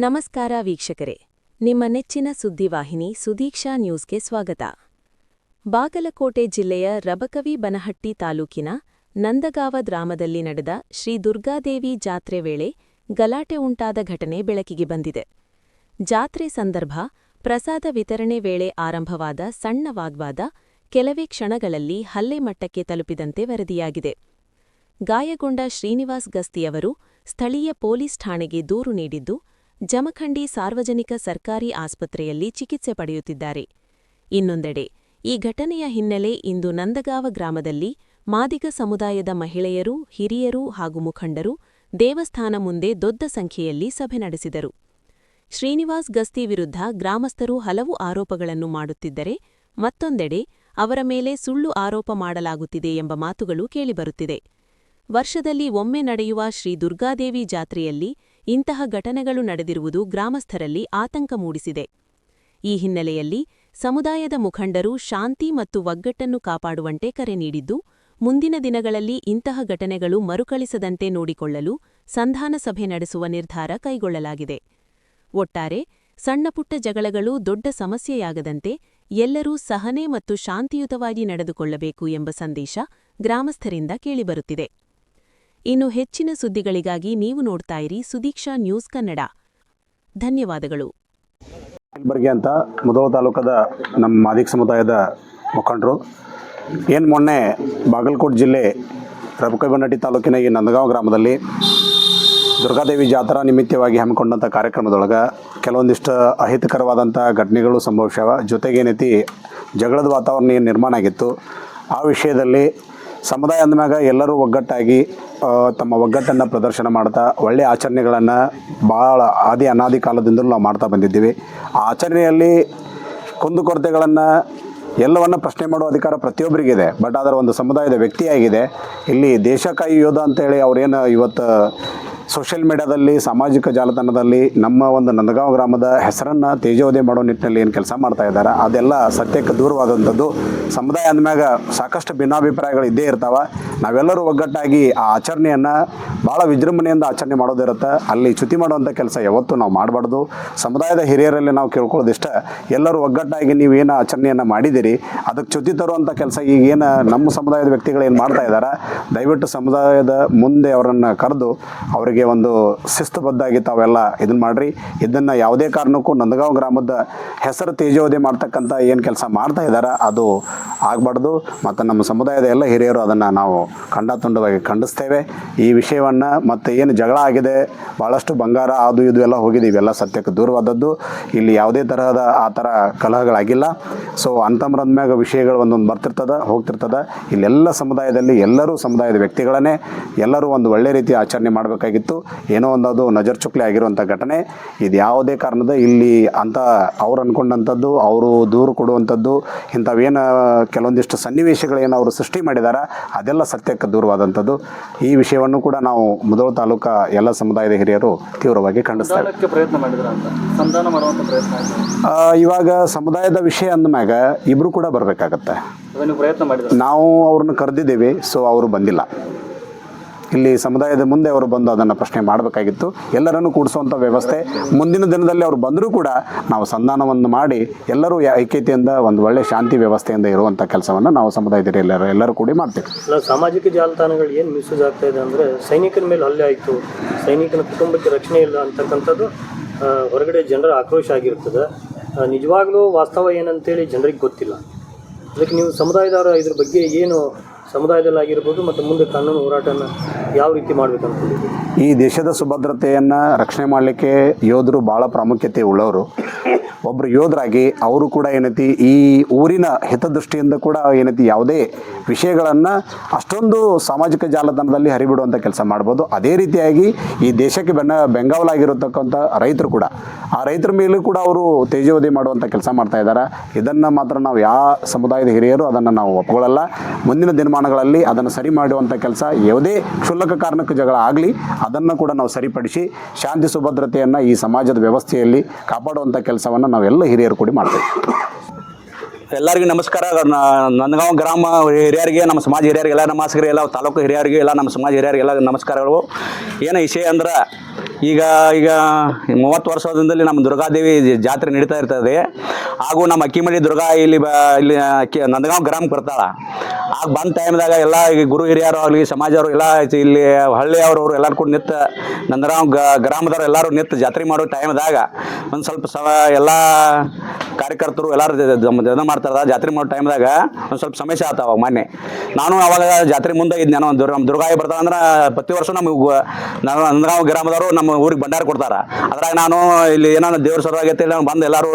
ನಮಸ್ಕಾರ ವೀಕ್ಷಕರೇ, ನಿಮ್ಮ ನೆಚ್ಚಿನ ಸುದ್ದಿವಾಹಿನಿ ಸುದೀಕ್ಷಾ ನ್ಯೂಸ್ಗೆ ಸ್ವಾಗತ. ಬಾಗಲಕೋಟೆ ಜಿಲ್ಲೆಯ ರಬಕವಿ ಬನಹಟ್ಟಿ ತಾಲೂಕಿನ ನಂದಗಾವ ಗ್ರಾಮದಲ್ಲಿ ನಡೆದ ಶ್ರೀ ದುರ್ಗಾದೇವಿ ಜಾತ್ರೆ ವೇಳೆ ಗಲಾಟೆ ಉಂಟಾದ ಘಟನೆ ಬೆಳಕಿಗೆ ಬಂದಿದೆ. ಜಾತ್ರೆ ಸಂದರ್ಭ ಪ್ರಸಾದ ವಿತರಣೆ ವೇಳೆ ಆರಂಭವಾದ ಸಣ್ಣ ವಾಗ್ವಾದ ಕೆಲವೇ ಕ್ಷಣಗಳಲ್ಲಿ ಹಲ್ಲೆ ಮಟ್ಟಕ್ಕೆ ತಲುಪಿದಂತೆ ವರದಿಯಾಗಿದೆ. ಗಾಯಗೊಂಡ ಶ್ರೀನಿವಾಸ್ ಗಸ್ತಿಯವರು ಸ್ಥಳೀಯ ಪೊಲೀಸ್ ಠಾಣೆಗೆ ದೂರು ನೀಡಿದ್ದು, ಜಮಖಂಡಿ ಸಾರ್ವಜನಿಕ ಸರ್ಕಾರಿ ಆಸ್ಪತ್ರೆಯಲ್ಲಿ ಚಿಕಿತ್ಸೆ ಪಡೆಯುತ್ತಿದ್ದಾರೆ. ಇನ್ನೊಂದೆಡೆ ಈ ಘಟನೆಯ ಹಿನ್ನೆಲೆ ಇಂದು ನಂದಗಾವ ಗ್ರಾಮದಲ್ಲಿ ಮಾದಿಗ ಸಮುದಾಯದ ಮಹಿಳೆಯರು, ಹಿರಿಯರು ಹಾಗೂ ಮುಖಂಡರು ದೇವಸ್ಥಾನ ಮುಂದೆ ದೊಡ್ಡ ಸಂಖ್ಯೆಯಲ್ಲಿ ಸಭೆ ನಡೆಸಿದರು. ಶ್ರೀನಿವಾಸ್ ಗಸ್ತಿ ವಿರುದ್ಧ ಗ್ರಾಮಸ್ಥರು ಹಲವು ಆರೋಪಗಳನ್ನು ಮಾಡುತ್ತಿದ್ದರೆ, ಮತ್ತೊಂದೆಡೆ ಅವರ ಮೇಲೆ ಸುಳ್ಳು ಆರೋಪ ಮಾಡಲಾಗುತ್ತಿದೆ ಎಂಬ ಮಾತುಗಳು ಕೇಳಿಬರುತ್ತಿದೆ. ವರ್ಷದಲ್ಲಿ ಒಮ್ಮೆ ನಡೆಯುವ ಶ್ರೀ ದುರ್ಗಾದೇವಿ ಜಾತ್ರೆಯಲ್ಲಿ ಇಂತಹ ಘಟನೆಗಳು ನಡೆದಿರುವುದು ಗ್ರಾಮಸ್ಥರಲ್ಲಿ ಆತಂಕ ಮೂಡಿಸಿದೆ. ಈ ಹಿನ್ನೆಲೆಯಲ್ಲಿ ಸಮುದಾಯದ ಮುಖಂಡರು ಶಾಂತಿ ಮತ್ತು ಒಗ್ಗಟ್ಟನ್ನು ಕಾಪಾಡುವಂತೆ ಕರೆ ನೀಡಿದ್ದು, ಮುಂದಿನ ದಿನಗಳಲ್ಲಿ ಇಂತಹ ಘಟನೆಗಳು ಮರುಕಳಿಸದಂತೆ ನೋಡಿಕೊಳ್ಳಲು ಸಂಧಾನ ಸಭೆ ನಡೆಸುವ ನಿರ್ಧಾರ ಕೈಗೊಳ್ಳಲಾಗಿದೆ. ಒಟ್ಟಾರೆ ಸಣ್ಣಪುಟ್ಟ ಜಗಳಗಳು ದೊಡ್ಡ ಸಮಸ್ಯೆಯಾಗದಂತೆ ಎಲ್ಲರೂ ಸಹನೆ ಮತ್ತು ಶಾಂತಿಯುತವಾಗಿ ನಡೆದುಕೊಳ್ಳಬೇಕು ಎಂಬ ಸಂದೇಶ ಗ್ರಾಮಸ್ಥರಿಂದ ಕೇಳಿಬರುತ್ತಿದೆ. ಇನ್ನು ಹೆಚ್ಚಿನ ಸುದ್ದಿಗಳಿಗಾಗಿ ನೀವು ನೋಡ್ತಾ ಇರಿ ಸುದೀಕ್ಷಾ ನ್ಯೂಸ್ ಕನ್ನಡ. ಧನ್ಯವಾದಗಳು. ಕಲಬುರಗಿ ಅಂತ ಮುಧೋಳ ತಾಲೂಕದ ನಮ್ಮ ಮಾದಿಗ ಸಮುದಾಯದ ಮುಖಂಡರು ಏನು ಮೊನ್ನೆ ಬಾಗಲಕೋಟೆ ಜಿಲ್ಲೆ ರಬಕವಿ ಬನಹಟ್ಟಿ ತಾಲೂಕಿನ ಈ ನಂದಗಾಂವ ಗ್ರಾಮದಲ್ಲಿ ದುರ್ಗಾದೇವಿ ಜಾತ್ರಾ ನಿಮಿತ್ತವಾಗಿ ಹಮ್ಮಿಕೊಂಡಂಥ ಕಾರ್ಯಕ್ರಮದೊಳಗೆ ಕೆಲವೊಂದಿಷ್ಟು ಅಹಿತಕರವಾದಂಥ ಘಟನೆಗಳು ಸಂಭವಿಸ್ಯಾವ. ಜೊತೆಗೇನೈತಿ ಜಗಳದ ವಾತಾವರಣ ಏನು ನಿರ್ಮಾಣ ಆಗಿತ್ತು. ಆ ವಿಷಯದಲ್ಲಿ ಸಮುದಾಯ ಅಂದಮ್ಯಾಗ ಎಲ್ಲರೂ ಒಗ್ಗಟ್ಟಾಗಿ ತಮ್ಮ ಒಗ್ಗಟ್ಟನ್ನು ಪ್ರದರ್ಶನ ಮಾಡ್ತಾ ಒಳ್ಳೆಯ ಆಚರಣೆಗಳನ್ನು ಭಾಳ ಅನಾದಿ ಕಾಲದಿಂದಲೂ ನಾವು ಮಾಡ್ತಾ ಬಂದಿದ್ದೀವಿ. ಆ ಆಚರಣೆಯಲ್ಲಿ ಕುಂದುಕೊರತೆಗಳನ್ನು ಎಲ್ಲವನ್ನು ಪ್ರಶ್ನೆ ಮಾಡುವ ಅಧಿಕಾರ ಪ್ರತಿಯೊಬ್ಬರಿಗಿದೆ. ಬಟ್ ಅದರ ಒಂದು ಸಮುದಾಯದ ವ್ಯಕ್ತಿಯಾಗಿದೆ. ಇಲ್ಲಿ ದೇಶಕಾಯಿ ಯೋಧ ಅಂತೇಳಿ ಅವರೇನು ಇವತ್ತು ಸೋಷಿಯಲ್ ಮೀಡಿಯಾದಲ್ಲಿ ಸಾಮಾಜಿಕ ಜಾಲತಾಣದಲ್ಲಿ ನಮ್ಮ ಒಂದು ನಂದಗಾಂವ ಗ್ರಾಮದ ಹೆಸರನ್ನು ತೇಜೋವಧೆ ಮಾಡೋ ನಿಟ್ಟಿನಲ್ಲಿ ಏನು ಕೆಲಸ ಮಾಡ್ತಾ ಇದ್ದಾರೆ, ಅದೆಲ್ಲ ಸತ್ಯಕ್ಕೆ ದೂರವಾದಂಥದ್ದು. ಸಮುದಾಯ ಅಂದಮ್ಯಾಗ ಸಾಕಷ್ಟು ಭಿನ್ನಾಭಿಪ್ರಾಯಗಳು ಇದ್ದೇ ಇರ್ತಾವೆ. ನಾವೆಲ್ಲರೂ ಒಗ್ಗಟ್ಟಾಗಿ ಆ ಆಚರಣೆಯನ್ನು ಭಾಳ ವಿಜೃಂಭಣೆಯಿಂದ ಆಚರಣೆ ಮಾಡೋದಿರುತ್ತೆ. ಅಲ್ಲಿ ಚ್ಯುತಿ ಮಾಡುವಂಥ ಕೆಲಸ ಯಾವತ್ತೂ ನಾವು ಮಾಡಬಾರ್ದು. ಸಮುದಾಯದ ಹಿರಿಯರಲ್ಲಿ ನಾವು ಕೇಳ್ಕೊಳ್ಳೋದಿಷ್ಟ, ಎಲ್ಲರೂ ಒಗ್ಗಟ್ಟಾಗಿ ನೀವೇನು ಆಚರಣೆಯನ್ನು ಮಾಡಿದ್ದೀರಿ ಅದಕ್ಕೆ ಚ್ಯುತಿ ತರುವಂಥ ಕೆಲಸ ಈಗೇನು ನಮ್ಮ ಸಮುದಾಯದ ವ್ಯಕ್ತಿಗಳು ಏನು ಮಾಡ್ತಾ ಇದ್ದಾರೆ, ದಯವಿಟ್ಟು ಸಮುದಾಯದ ಮುಂದೆ ಅವರನ್ನು ಕರೆದು ಅವರಿಗೆ ಒಂದು ಶಿಸ್ತುಬದ್ಧಾಗಿ ತಾವೆಲ್ಲ ಇದನ್ನು ಮಾಡಿರಿ. ಇದನ್ನು ಯಾವುದೇ ಕಾರಣಕ್ಕೂ ನಂದಗಾಂವ ಗ್ರಾಮದ ಹೆಸರು ತೇಜೋವಧೆ ಮಾಡ್ತಕ್ಕಂಥ ಏನು ಕೆಲಸ ಮಾಡ್ತಾ ಇದ್ದಾರೆ ಅದು ಆಗಬಾರ್ದು. ಮತ್ತು ನಮ್ಮ ಸಮುದಾಯದ ಎಲ್ಲ ಹಿರಿಯರು ಅದನ್ನು ನಾವು ಖಂಡಾತುಂಡವಾಗಿ ಖಂಡಿಸ್ತೇವೆ. ಈ ವಿಷಯವನ್ನು ಮತ್ತು ಏನು ಜಗಳ ಆಗಿದೆ, ಭಾಳಷ್ಟು ಬಂಗಾರ ಅದು ಇದು ಎಲ್ಲ ಹೋಗಿದ್ದೀವಿ, ಎಲ್ಲ ಸತ್ಯಕ್ಕೆ ದೂರವಾದದ್ದು. ಇಲ್ಲಿ ಯಾವುದೇ ತರಹದ ಆ ಥರ ಕಲಹಗಳಾಗಿಲ್ಲ. ಸೊ ಅಂತಮ್ರದ ಮ್ಯಾಗ ವಿಷಯಗಳು ಒಂದೊಂದು ಬರ್ತಿರ್ತದೆ ಹೋಗ್ತಿರ್ತದೆ. ಇಲ್ಲೆಲ್ಲ ಸಮುದಾಯದಲ್ಲಿ ಎಲ್ಲರೂ ಸಮುದಾಯದ ವ್ಯಕ್ತಿಗಳನ್ನೇ ಎಲ್ಲರೂ ಒಂದು ಒಳ್ಳೆ ರೀತಿ ಆಚರಣೆ ಮಾಡಬೇಕಾಗಿತ್ತು. ಏನೋ ಒಂದು ಅದು ನಜರ್ ಚುಕ್ಲಿ ಆಗಿರುವಂಥ ಘಟನೆ ಇದು. ಯಾವುದೇ ಕಾರಣದ ಇಲ್ಲಿ ಅಂತ ಅವ್ರು ಅಂದ್ಕೊಂಡಂಥದ್ದು, ಅವರು ದೂರು ಕೊಡುವಂಥದ್ದು, ಇಂಥವೇನು ಕೆಲವೊಂದಿಷ್ಟು ಸನ್ನಿವೇಶಗಳೇನು ಅವರು ಸೃಷ್ಟಿ ಮಾಡಿದ್ದಾರೆ ಅದೆಲ್ಲ ಸತ್ಯಕ್ಕೆ ದೂರವಾದಂಥದ್ದು. ಈ ವಿಷಯವನ್ನು ಕೂಡ ನಾವು ಮುಧೋಳ ತಾಲೂಕಾ ಎಲ್ಲ ಸಮುದಾಯದ ಹಿರಿಯರು ತೀವ್ರವಾಗಿ ಖಂಡಿಸ್ತಾರೆ. ಇವಾಗ ಸಮುದಾಯದ ವಿಷಯ ಅಂದಮ್ಯಾಗ ಇಬ್ಬರು ಕೂಡ ಬರಬೇಕಾಗತ್ತೆ. ನಾವು ಅವ್ರನ್ನ ಕರೆದಿದ್ದೀವಿ, ಸೊ ಅವರು ಬಂದಿಲ್ಲ. ಇಲ್ಲಿ ಸಮುದಾಯದ ಮುಂದೆ ಅವರು ಬಂದು ಅದನ್ನು ಪ್ರಶ್ನೆ ಮಾಡಬೇಕಾಗಿತ್ತು. ಎಲ್ಲರನ್ನು ಕೂಡಿಸುವಂಥ ವ್ಯವಸ್ಥೆ ಮುಂದಿನ ದಿನದಲ್ಲಿ ಅವರು ಬಂದರೂ ಕೂಡ ನಾವು ಸಂಧಾನವನ್ನು ಮಾಡಿ ಎಲ್ಲರೂ ಐಕ್ಯತೆಯಿಂದ ಒಂದು ಒಳ್ಳೆ ಶಾಂತಿ ವ್ಯವಸ್ಥೆಯಿಂದ ಇರುವಂಥ ಕೆಲಸವನ್ನು ನಾವು ಸಮುದಾಯದ ಎಲ್ಲರೂ ಕೂಡಿ ಮಾಡ್ತೀವಿ. ಸಾಮಾಜಿಕ ಜಾಲತಾಣಗಳು ಏನು ಮಿಸ್ಯೂಸ್ ಆಗ್ತಾ ಇದೆ ಅಂದರೆ, ಸೈನಿಕರ ಮೇಲೆ ಹಲ್ಲೆ ಆಯಿತು, ಸೈನಿಕನ ಕುಟುಂಬಕ್ಕೆ ರಕ್ಷಣೆ ಇಲ್ಲ ಅಂತಕ್ಕಂಥದ್ದು ಹೊರಗಡೆ ಜನರ ಆಕ್ರೋಶ ಆಗಿರ್ತದೆ. ನಿಜವಾಗ್ಲೂ ವಾಸ್ತವ ಏನಂತೇಳಿ ಜನರಿಗೆ ಗೊತ್ತಿಲ್ಲ. ಅದಕ್ಕೆ ನೀವು ಸಮುದಾಯದವರ ಇದ್ರ ಬಗ್ಗೆ ಏನು ಸಮುದಾಯದಲ್ಲಾಗಿರ್ಬೋದು ಮತ್ತು ಮುಂದೆ ಕಾನೂನು ಹೋರಾಟನ ಯಾವ ರೀತಿ ಮಾಡಬೇಕು ಅಂದ್ಕೊಂಡಿದ್ದೀವಿ? ಈ ದೇಶದ ಸುಭದ್ರತೆಯನ್ನು ರಕ್ಷಣೆ ಮಾಡಲಿಕ್ಕೆ ಯೋಧರು ಭಾಳ ಪ್ರಾಮುಖ್ಯತೆ ಉಳ್ಳವರು. ಒಬ್ಬರು ಯೋಧರಾಗಿ ಅವರು ಕೂಡ ಏನೈತಿ ಈ ಊರಿನ ಹಿತದೃಷ್ಟಿಯಿಂದ ಕೂಡ ಏನೈತಿ ಯಾವುದೇ ವಿಷಯಗಳನ್ನು ಅಷ್ಟೊಂದು ಸಾಮಾಜಿಕ ಜಾಲತಾಣದಲ್ಲಿ ಹರಿಬಿಡುವಂಥ ಕೆಲಸ ಮಾಡ್ಬೋದು. ಅದೇ ರೀತಿಯಾಗಿ ಈ ದೇಶಕ್ಕೆ ಬೆಂಗಾವಲಾಗಿರತಕ್ಕಂಥ ರೈತರು ಕೂಡ ಆ ರೈತರ ಮೇಲೂ ಕೂಡ ಅವರು ತೇಜೋವಧೆ ಮಾಡುವಂಥ ಕೆಲಸ ಮಾಡ್ತಾ ಇದ್ದಾರೆ. ಇದನ್ನು ಮಾತ್ರ ನಾವು ಯಾವ ಸಮುದಾಯದ ಹಿರಿಯರು ಅದನ್ನು ನಾವು ಒಪ್ಕೊಳ್ಳಲ್ಲ. ಮುಂದಿನ ದಿನಮಾನಗಳಲ್ಲಿ ಅದನ್ನು ಸರಿ ಮಾಡುವಂಥ ಕೆಲಸ, ಯಾವುದೇ ಕ್ಷುಲ್ಲಕ ಕಾರಣಕ್ಕೆ ಜಗಳ ಆಗಲಿ ಅದನ್ನು ಕೂಡ ನಾವು ಸರಿಪಡಿಸಿ ಶಾಂತಿ ಸುಭದ್ರತೆಯನ್ನು ಈ ಸಮಾಜದ ವ್ಯವಸ್ಥೆಯಲ್ಲಿ ಕಾಪಾಡುವಂಥ ಕೆಲಸವನ್ನು ನಾವೆಲ್ಲ ಹಿರಿಯರು ಕೂಡಿ ಮಾಡ್ತೇವೆ. ಎಲ್ಲರಿಗೂ ನಮಸ್ಕಾರ. ನಂದಗಾಂವ ಗ್ರಾಮ ಹಿರಿಯರಿಗೆ, ನಮ್ಮ ಸಮಾಜ ಹಿರಿಯರಿಗೆಲ್ಲ ನಮಸ್ಕಾರ, ಎಲ್ಲ ತಾಲೂಕು ಹಿರಿಯರಿಗೆ, ಎಲ್ಲ ನಮ್ಮ ಸಮಾಜ ಹಿರಿಯರಿಗೆಲ್ಲ ನಮಸ್ಕಾರಗಳು. ಏನು ವಿಷಯ ಅಂದ್ರೆ ಈಗ 30 ವರ್ಷದಿಂದಲೇ ನಮ್ಮ ದುರ್ಗಾದೇವಿ ಜಾತ್ರೆ ನಡೀತಾ ಇರ್ತದೆ. ಹಾಗೂ ನಮ್ಮ ಅಕ್ಕಿಮಡಿ ದುರ್ಗಾ ಇಲ್ಲಿ ನಂದಗಾಂವ್ ಗ್ರಾಮಕ್ಕೆ ಬರ್ತಾಳೆ. ಆಗ ಬಂದ ಟೈಮ್ದಾಗ ಎಲ್ಲ ಈಗ ಗುರು ಹಿರಿಯರು ಆಗಲಿ ಸಮಾಜವರು ಎಲ್ಲ ಇಲ್ಲಿ ಹಳ್ಳಿಯವರು ಎಲ್ಲರೂ ಕೂಡ ನಿಂತು ನಂದಗಾಂವ್ ಗ್ರಾಮದವ್ರು ಎಲ್ಲರೂ ನಿಂತು ಜಾತ್ರೆ ಮಾಡೋ ಟೈಮ್ದಾಗ ಒಂದು ಸ್ವಲ್ಪ ಎಲ್ಲ ಕಾರ್ಯಕರ್ತರು ಎಲ್ಲರೂ ಇದನ್ನು ಮಾಡ್ತಾರೆ. ಜಾತ್ರೆ ಮಾಡೋ ಟೈಮ್ದಾಗ ಒಂದು ಸ್ವಲ್ಪ ಸಮಸ್ಯೆ ಆಗ್ತಾವ. ಮೊನ್ನೆ ನಾನು ಅವಾಗ ಜಾತ್ರೆ ಮುಂದೆ ಇದ್ದೆ. ನಾನು ನಮ್ಮ ದುರ್ಗಾಯಿ ಬರ್ತಾಳೆ ಅಂದ್ರೆ ಪ್ರತಿ ವರ್ಷ ನಮಗೆ ನಂದಗಾಂವ್ ಗ್ರಾಮದವರು ನಮ್ಮ ಊರಿಗೆ ಭಂಡಾರ ಕೊಡ್ತಾರೆ. ಅದ್ರಾಗ ನಾನು ಇಲ್ಲಿ ಏನೋ ದೇವ್ರ ಸಲುವಾಗೈತೆ ನಾವು ಬಂದು ಎಲ್ಲರೂ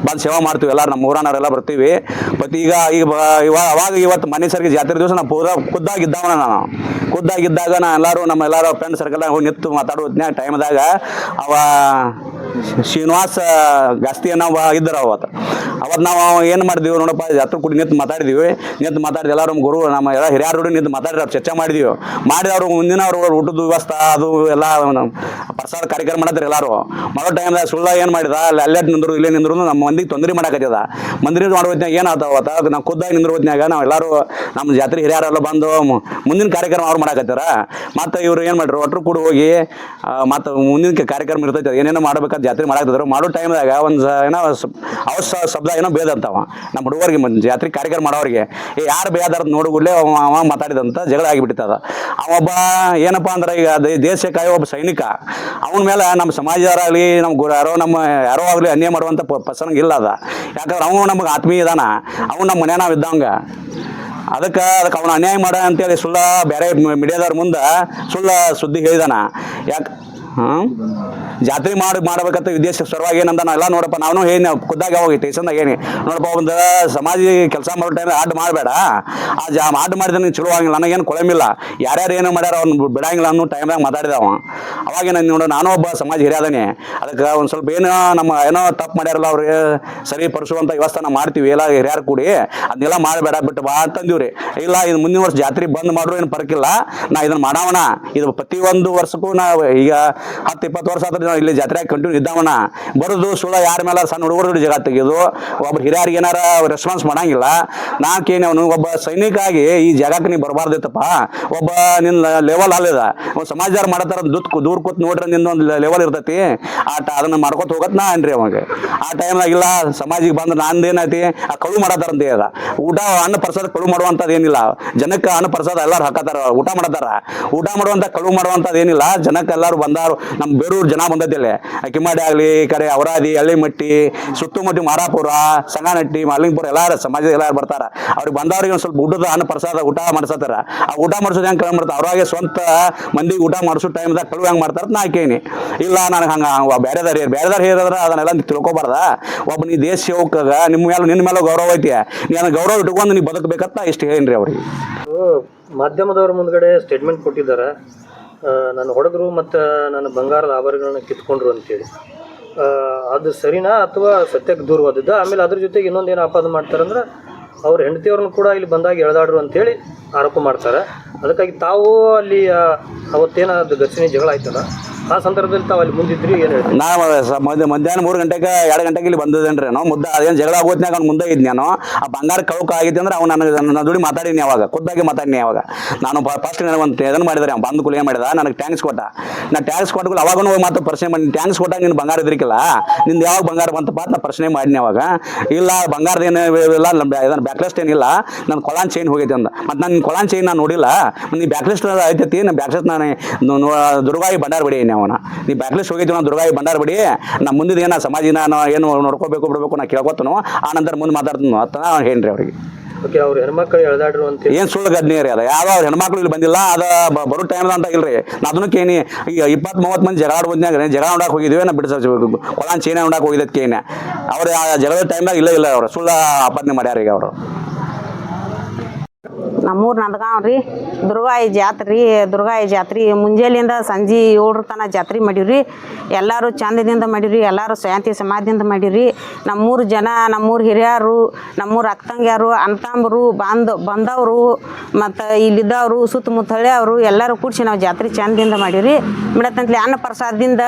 ಬಂದು ಸೇವೆ ಮಾಡ್ತೀವಿ. ಎಲ್ಲರೂ ನಮ್ಮ ಊರನವರೆಲ್ಲ ಬರ್ತೀವಿ. ಮತ್ತು ಈಗ ಅವಾಗ ಇವತ್ತು ಮನೆ ಸರಿಗೆ ಜಾತ್ರೆ ದಿವಸ ನಾವು ಖುದ್ದಾಗಿದ್ದವನ ನಾನು ಖುದ್ದಾಗಿದ್ದಾಗ ಎಲ್ಲರೂ ನಮ್ಮ ಫ್ರೆಂಡ್ ಸರ್ಕಲ್ ಹೋಗಿ ನಿಂತು ಮಾತಾಡೋದ್ನ ಟೈಮ್ದಾಗ ಅವ ಶ್ರೀನಿವಾಸ ಜಾಸ್ತಿ ನಾವು ಇದ್ದರು. ಅವತ್ತು ನಾವು ಏನು ಮಾಡಿದ್ವಿ ನೋಡಪ್ಪ, ಜಾತ್ರೆ ಕೂಡ ನಿಂತು ಮಾತಾಡಿದ್ವಿ. ಮಾತಾಡಿದ ಎಲ್ಲರೂ ನಮ್ಮ ಗುರು ನಮ್ಮ ಎಲ್ಲ ಹಿರಿಯರು ನಿಂತು ಮಾತಾಡಿದ್ರು, ಚರ್ಚೆ ಮಾಡಿದ್ವಿ. ಮಾಡಿದವರು ಮುಂದಿನ ಅವರು ಊಟದ ವ್ಯವಸ್ಥೆ ಅದು ಎಲ್ಲ ಪ್ರಸಾದ ಕಾರ್ಯಕ್ರಮ ಮಾಡಿದ್ರು. ಎಲ್ಲರೂ ಮಾಡೋ ಟೈಮ್ದಾಗ ಸುಳ್ಳ ಏನು ಮಾಡಿದ ಅಲ್ಲೇ ನಿಂದ್ರು ಇಲ್ಲೇ ನಿಂದ್ರು ನಮ್ಮ ಮಂದಿಗೆ ತೊಂದರೆ ಮಾಡಕತ್ತದ. ಮಂದಿರ ಮಾಡೋದ್ನಾಗ ಏನಾಗ್ತಾವ ನಾವು ಖುದ್ದಾಗಿ ನಿಂದ್ರ ಹೊತ್ನಾಗ ನಾವು ಎಲ್ಲರೂ ನಮ್ಮ ಜಾತ್ರೆ ಹಿರಿಯರೆಲ್ಲ ಬಂದು ಮುಂದಿನ ಕಾರ್ಯಕ್ರಮ ಅವ್ರು ಮಾಡಕತ್ತಾರ. ಮತ್ತು ಇವರು ಏನು ಮಾಡ್ರು ಒಟ್ಟರು ಕೂಡ ಹೋಗಿ ಮತ್ತು ಮುಂದಿನ ಕಾರ್ಯಕ್ರಮ ಇರ್ತೈತೆ ಏನೇನೋ ಮಾಡ್ಬೇಕಾದ್ರೆ ಜಾತ್ರೆ ಮಾಡಾಕತ್ತಿದ್ರು. ಮಾಡೋ ಟೈಮ್ದಾಗ ಒಂದು ಏನೋ ಶಬ್ದ ಏನೋ ಬೇದ ಅಂತವ ನಮ್ಮ ಹುಡುಗರಿಗೆ ಜಾತ್ರೆ ಕಾರ್ಯಕ್ರಮ ಮಾಡೋರಿಗೆ ಯಾರು ಬೇದಾರ ನೋಡುಗುಡ್ಲೆ ಅವ ಮಾತಾಡಿದಂತ ಜಗಳ ಆಗಿಬಿಟ್ಟಿತ್ತದ. ಅವೊಬ್ಬ ಏನಪ್ಪ ಅಂದ್ರೆ ಈಗ ದೇಶ ಕಾಯೋ ಒಬ್ಬ ಸೈನಿಕ. ಅವನ ಮೇಲೆ ನಮ್ಮ ಸಮಾಜದಾರಾಗಲಿ ನಮ್ಮ ಯಾರೋ ಆಗಲಿ ಅನ್ಯಾಯ ಮಾಡುವಂಥ ಪ್ರಸಂಗ ಇಲ್ಲ ಅದ. ಯಾಕಂದ್ರೆ ಅವನು ನಮಗೆ ಆತ್ಮೀಯ ಇದಾನ, ಅವನು ನಮ್ಮ ಮನೆ ನಾವು ಇದ್ದಂಗ. ಅದಕ್ಕೆ ಅವನು ಅನ್ಯಾಯ ಮಾಡ ಅಂತೇಳಿ ಸುಳ್ಳ ಬೇರೆ ಮೀಡಿಯಾದವ್ರ ಮುಂದೆ ಸುಳ್ಳ ಸುದ್ದಿ ಹೇಳಿದಾನ. ಯಾಕೆ ಜಾತ್ರೆ ಮಾಡ್ಬೇಕಂತ ವಿದೇಶ ಸಲುವಾಗಿ ಏನಂತ ನಾವೆಲ್ಲ ನೋಡಪ್ಪ ನಾವು ಹೇಳಿ ನಾವು ಖುದ್ದಾಗಿ ಹೋಗಿ ಸ್ಟೇಷನ್ದಾಗ ಏನಿ ನೋಡಪ್ಪ ಒಂದು ಸಮಾಜ ಕೆಲಸ ಮಾಡೋ ಟೈಮ್ ಆಡ್ ಮಾಡಬೇಡ. ಆಡ್ ಮಾಡಿದ್ರೆ ನೀನು ಚಲೋ ಆಗಿಲ್ಲ, ನನಗೇನು ಕೊಳಮಿಲ್ಲ. ಯಾರ್ಯಾರು ಏನೋ ಮಾಡ್ಯಾರ ಅವ್ನು ಬಿಡಂಗಿಲ್ಲ ಅನ್ನೋ ಟೈಮ್ದಾಗ ಮಾತಾಡಿದವ. ಅವಾಗೇನು ನೋಡು ನಾನು ಒಬ್ಬ ಸಮಾಜ ಹಿರಿಯದಾನೆ. ಅದಕ್ಕೆ ಒಂದು ಸ್ವಲ್ಪ ಏನೋ ತಪ್ಪು ಮಾಡ್ಯಾರಲ್ಲ ಅವ್ರಿಗೆ ಸರಿಪಡಿಸುವಂಥ ವ್ಯವಸ್ಥೆ ನಾವು ಮಾಡ್ತೀವಿ ಎಲ್ಲ ಹಿರಿಯರು ಕೂಡಿ. ಅದನ್ನೆಲ್ಲ ಮಾಡಬೇಡ ಬಿಟ್ಟು ಬಾ ಅಂತಂದಿವ್ರಿ. ಇಲ್ಲ ಇದು ಮುಂದಿನ ವರ್ಷ ಜಾತ್ರೆ ಬಂದ್ ಮಾಡ್ರು ಏನು ಪರಕಿಲ್ಲ, ನಾ ಇದನ್ನು ಮಾಡವಣ. ಇದು ಪ್ರತಿಯೊಂದು ವರ್ಷಕ್ಕೂ ನಾವು ಈಗ 10-20 ವರ್ಷ ಆದ್ರೆ ನಾವು ಇಲ್ಲಿ ಜಾತ್ರೆ ಕಂಟಿನ್ಯೂ ಇದ್ದಾವಣ. ಬರೋದು ಸುಳ್ಳ ಯಾರ ಮೇಲೆ ಸಣ್ಣ ಹುಡುಗರು ಜಗ ತೆಗೆದು ಒಬ್ಬರು ಹಿರಿಯರಿಗೆ ಏನಾರ ರೆಸ್ಪಾನ್ಸ್ ಮಾಡಂಗಿಲ್ಲ. ನಾಕೇನು ಅವನು ಒಬ್ಬ ಸೈನಿಕ ಆಗಿ ಈ ಜಾಗಕ್ಕೆ ನೀವು ಬರಬಾರ್ದಿತ್ತಪ್ಪ. ಒಬ್ಬ ನಿನ್ನ ಲೆವೆಲ್ ಅಲ್ಲಿದ ಒಂದು ಸಮಾಜದಾರ ಮಾಡತ್ತಾರ ದೂರ ಕೂತ್ ನೋಡ್ರಿ ನಿಂದೊಂದು ಲೆವೆಲ್ ಇರ್ತೈತಿ. ಅದನ್ನ ಮಾಡ್ಕೊತ ಹೋಗತ್ ನಾ ಅನ್ರಿ ಅವಾಗ. ಆ ಟೈಮ್ನಾಗಿಲ್ಲ ಸಮಾಜಿಗೆ ಬಂದ್ರೆ ನಂದೇನೈತಿ ಆ ಕಳು ಮಾಡತ್ತಾರಂತ ಅದ. ಊಟ ಅನ್ನ ಪ್ರಸಾದ ಕಳು ಮಾಡುವಂಥದ್ದು ಏನಿಲ್ಲ. ಜನಕ್ಕೆ ಅನ್ನ ಪ್ರಸಾದ ಎಲ್ಲರೂ ಹಾಕತ್ತಾರ, ಊಟ ಮಾಡತ್ತಾರ. ಊಟ ಮಾಡುವಂಥ ಕಳು ಮಾಡುವಂಥದ್ದು ಏನಿಲ್ಲ. ಜನಕ್ಕೆ ಎಲ್ಲರೂ ಬಂದಾರು. ನಮ್ಮ ಬೇರೂರು ಜನ ಬಂದೈತಿಲ್ಲ, ಕಿಮ್ಮಾಡಿ ಆಗಲಿ ಈ ಕಡೆ ಅವರಾದಿ ಹಳ್ಳಿಮಟ್ಟಿ ಸುತ್ತಮುತ್ತಿ ಮಾರಾಪುರ ಸಂಗನಟ್ಟಿ ಮಾಲಿಂಗಪುರ ಎಲ್ಲಾರು ಸಮಾಜದ ಎಲ್ಲಾರು ಬರ್ತಾರ. ಅವ್ರಿಗೆ ಬಂದವ್ರಿಗೆ ಒಂದು ಸ್ವಲ್ಪ ಊಟದ ಅನ್ನ ಪ್ರಸಾದ ಊಟ ಮಾಡಿಸತ್ತಾರ. ಆ ಊಟ ಮಾಡಿಸೋದು ಹೆಂಗೆ ಕಳು ಮಾಡ್ತಾರೆ ಅವ್ರಾಗೆ ಸ್ವಂತ ಮಂದಿಗೆ ಊಟ ಮಾಡಿಸೋ ಟೈಮ್ದಾಗ ಕಳು ಹೆಂಗೆ ಮಾಡ್ತಾರೆ ನಾ ಕೇಳಿ. ಇಲ್ಲ ನನಗೆ ಹಂಗೆ ಬೇರೆದಾರು ಹೇರಿದ್ರೆ ಅದನ್ನೆಲ್ಲ ತಿಳ್ಕೊಬಾರ್ದ. ಒಬ್ಬ ನೀ ದೇಶ ಸೇವಕಾಗ ನಿನ್ನ ಮೇಲೆ ಗೌರವ ಐತಿ, ನೀನು ಗೌರವ ಇಟ್ಕೊಂಡು ನೀ ಬದುಕಬೇಕಂತ ಇಷ್ಟು ಹೇಳಿನ್ರಿ ಅವ್ರಿಗೆ. ಮಾಧ್ಯಮದವ್ರ ಮುಂದ್ಗಡೆ ಸ್ಟೇಟ್ಮೆಂಟ್ ಕೊಟ್ಟಿದ್ದಾರೆ, ನನ್ನ ಹೊಡೆದ್ರು ಮತ್ತು ನನ್ನ ಬಂಗಾರದ ಆಭರಣಗಳನ್ನ ಕಿತ್ಕೊಂಡ್ರು ಅಂತೇಳಿ. ಅದು ಸರಿನಾ ಅಥವಾ ಸತ್ಯಕ್ಕೆ ದೂರವಾದದ್ದು? ಆಮೇಲೆ ಅದ್ರ ಜೊತೆಗೆ ಇನ್ನೊಂದು ಏನು ಆಪಾದನೆ ಮಾಡ್ತಾರಂದ್ರೆ ಅವ್ರ ಹೆಂಡತಿಯವ್ರನ್ನ ಕೂಡ ಇಲ್ಲಿ ಬಂದಾಗ ಎಳೆದಾಡ್ರು ಅಂತೇಳಿ ಆರೋಪ ಮಾಡ್ತಾರೆ. ಅದಕ್ಕಾಗಿ ತಾವು ಅಲ್ಲಿ ಅವತ್ತೇನ ಘರ್ಷಣೆ ಜಗಳ ಆಯ್ತಲ್ಲ, ಆ ಸಂದರ್ಭದಲ್ಲಿ ತಾವು ಅಲ್ಲಿ ಮುಂದಿದ್ರಿ ಏನು ಹೇಳ್ತೀವಿ? ನಾವು ಮಧ್ಯಾಹ್ನ 3 ಗಂಟೆಗೆ 2 ಗಂಟೆಗೆ ಇಲ್ಲಿ ಬಂದಿದ್ದೇನ್ರಿ. ನಾವು ಅದೇನು ಜಗಳ ಆಗೋತ್ನಾಗ ಅವ್ನು ಮುಂದೆ ಇದ್ದು ನಾನು ಆ ಬಂಗಾರ ಕಳುಕ ಆಗಿತ್ತು ಅಂದ್ರೆ ಅವ್ನು ನನ್ನ ದುಡಿ ಮಾತಾಡಿನಿ. ಅವಾಗ ಖುದ್ದಾಗಿ ಮಾತಾಡಿನಿ. ಅವಾಗ ನಾನು ಫಸ್ಟ್ ನನಗೆ ಒಂದು ಇದನ್ನು ಮಾಡಿದ್ರೆ ಅವ್ನು ಬಂದು ಏನು ಮಾಡಿದ ನನಗೆ ಟ್ಯಾಂಕ್ಸ್ ಕೊಟ್ಟ. ನಾನು ಟ್ಯಾಂಕ್ಸ್ ಕೊಟ್ಟಗಳು ಅವಾಗೂ ಹೋಗಿ ಮಾತು ಪ್ರಶ್ನೆ ಮಾಡಿ ಟ್ಯಾಂಕ್ಸ್ ಕೊಟ್ಟಾಗ ನೀನು ಬಂಗಾರ ಇದ್ರಿಕಿಲ್ಲ, ನಿಂದು ಯಾವಾಗ ಬಂಗಾರ ಬಂತಪ್ಪ ನಾ ಪ್ರಶ್ನೆ ಮಾಡಿನಿ. ಅವಾಗ ಇಲ್ಲ ಬಂಗಾರದ ಏನು ಇಲ್ಲ, ಇದನ್ನು ಬ್ಯಾಕ್ಲೆಸ್ಟ್ ಏನಿಲ್ಲ, ನನ್ನ ಕೊಳಾನ್ ಚೈನ್ ಹೋಗೈತೆ ಅಂದ. ಮತ್ತು ನಾನು ಕೊಳಾನ್ ಚೈನ್ ನಾನು ನೋಡಿಲ್ಲ, ನೀ ಬ್ಯಾಕ್ಲೆಸ್ಟ್ ಐತೈತಿ. ನಾನು ಬ್ಯಾಕ್ಲೆಸ್ಟ್ ನಾನು ದುರ್ಗಾಯಿ ಭಂಡಾರ ಬಿಡಿ ಅವನ ನೀ ಬ್ಯಾಕ್ಲೆಸ್ಟ್ ಹೋಗಿದ್ದೀವಿ ನಾವು ದುರ್ಗಾಯಿ ಭಂಡಾರ ಬಿಡಿ. ನಮ್ಮ ಮುಂದಿನ ಏನ ಸಮಾಜಿನ ನಾನು ಏನು ನೋಡ್ಕೋಬೇಕು ಬಿಡಬೇಕು ನಾ ಕೇಳ್ಕೊತನು. ಆ ನಂತರ ಮುಂದೆ ಮಾತಾಡ್ತೀನಿ ಅಂತ ನಾನು ಹೇಳ್ರಿ ಅವ್ರಿಗೆ. ಓಕೆ, ಅವ್ರು ಹೆಣ್ಮಕ್ಳು ಎಳೆದಾಡ್ರು ಅಂತ ಏನು ಸುಳ್ಳು ಗದ್ನಿ ರೀ ಅದು. ಯಾವ ಅವ್ರ ಹೆಣ್ಮಕ್ಳು ಇಲ್ಲಿ ಬಂದಿಲ್ಲ, ಅದು ಬರೋ ಟೈಮ್ ಅಂತ ಇಲ್ರಿ. ನಾ ಅದನ್ನು ಕೇನಿ ಈಗ 20-30 ಮಂದಿ ಜಗಳ ಆಡ್ಬೋದ್ನಾಗ ಜಗಳ ನೋಡಕ್ಕೆ ಹೋಗಿದ್ವಿ. ನಾ ಬಿಡಿಸ ಕೊಳಾನ್ ಚೈನ ನೋಡಕ್ಕೆ ಹೋಗಿದ್ದಕ್ಕೆ ಕೇನೆ ಅವ್ರು ಆ ಜಗಳದ ಟೈಮ್ದಾಗ ಇಲ್ಲ ಅವರು ಸುಳ್ಳು ಆಪಾದನೆ ಮಾಡ್ಯಾರ. ಈಗ ಅವರು ನಮ್ಮೂರು ನಂದಗಾಂವ್ ರೀ, ದುರ್ಗಾಯಿ ಜಾತ್ರೆ ಮುಂಜಾನೆಯಿಂದ ಸಂಜೆ 7 ತನಕ ಜಾತ್ರೆ ಮಾಡೀವ್ರಿ. ಎಲ್ಲರೂ ಚಂದದಿಂದ ಮಾಡೀವ್ರಿ, ಎಲ್ಲರೂ ಶಾಂತಿ ಸಮಾಧಿಯಿಂದ ಮಾಡೀವ್ರಿ. ನಮ್ಮೂರು ಜನ, ನಮ್ಮೂರು ಹಿರಿಯರು, ನಮ್ಮೂರು ಅಕ್ಕಂಗ್ಯಾರು, ಅಣ್ಣತಮ್ಮರು ಬಂದವರು ಮತ್ತು ಇಲ್ಲಿದ್ದವರು ಸುತ್ತಮುತ್ತ ಹಳ್ಳಿಯವರು ಎಲ್ಲರೂ ಕೂಡಿಸಿ ನಾವು ಜಾತ್ರೆ ಚಂದದಿಂದ ಮಾಡೀವ್ರಿ. ಮೇಡತ್ತಂತಲೇ ಅನ್ನ ಪ್ರಸಾದದಿಂದ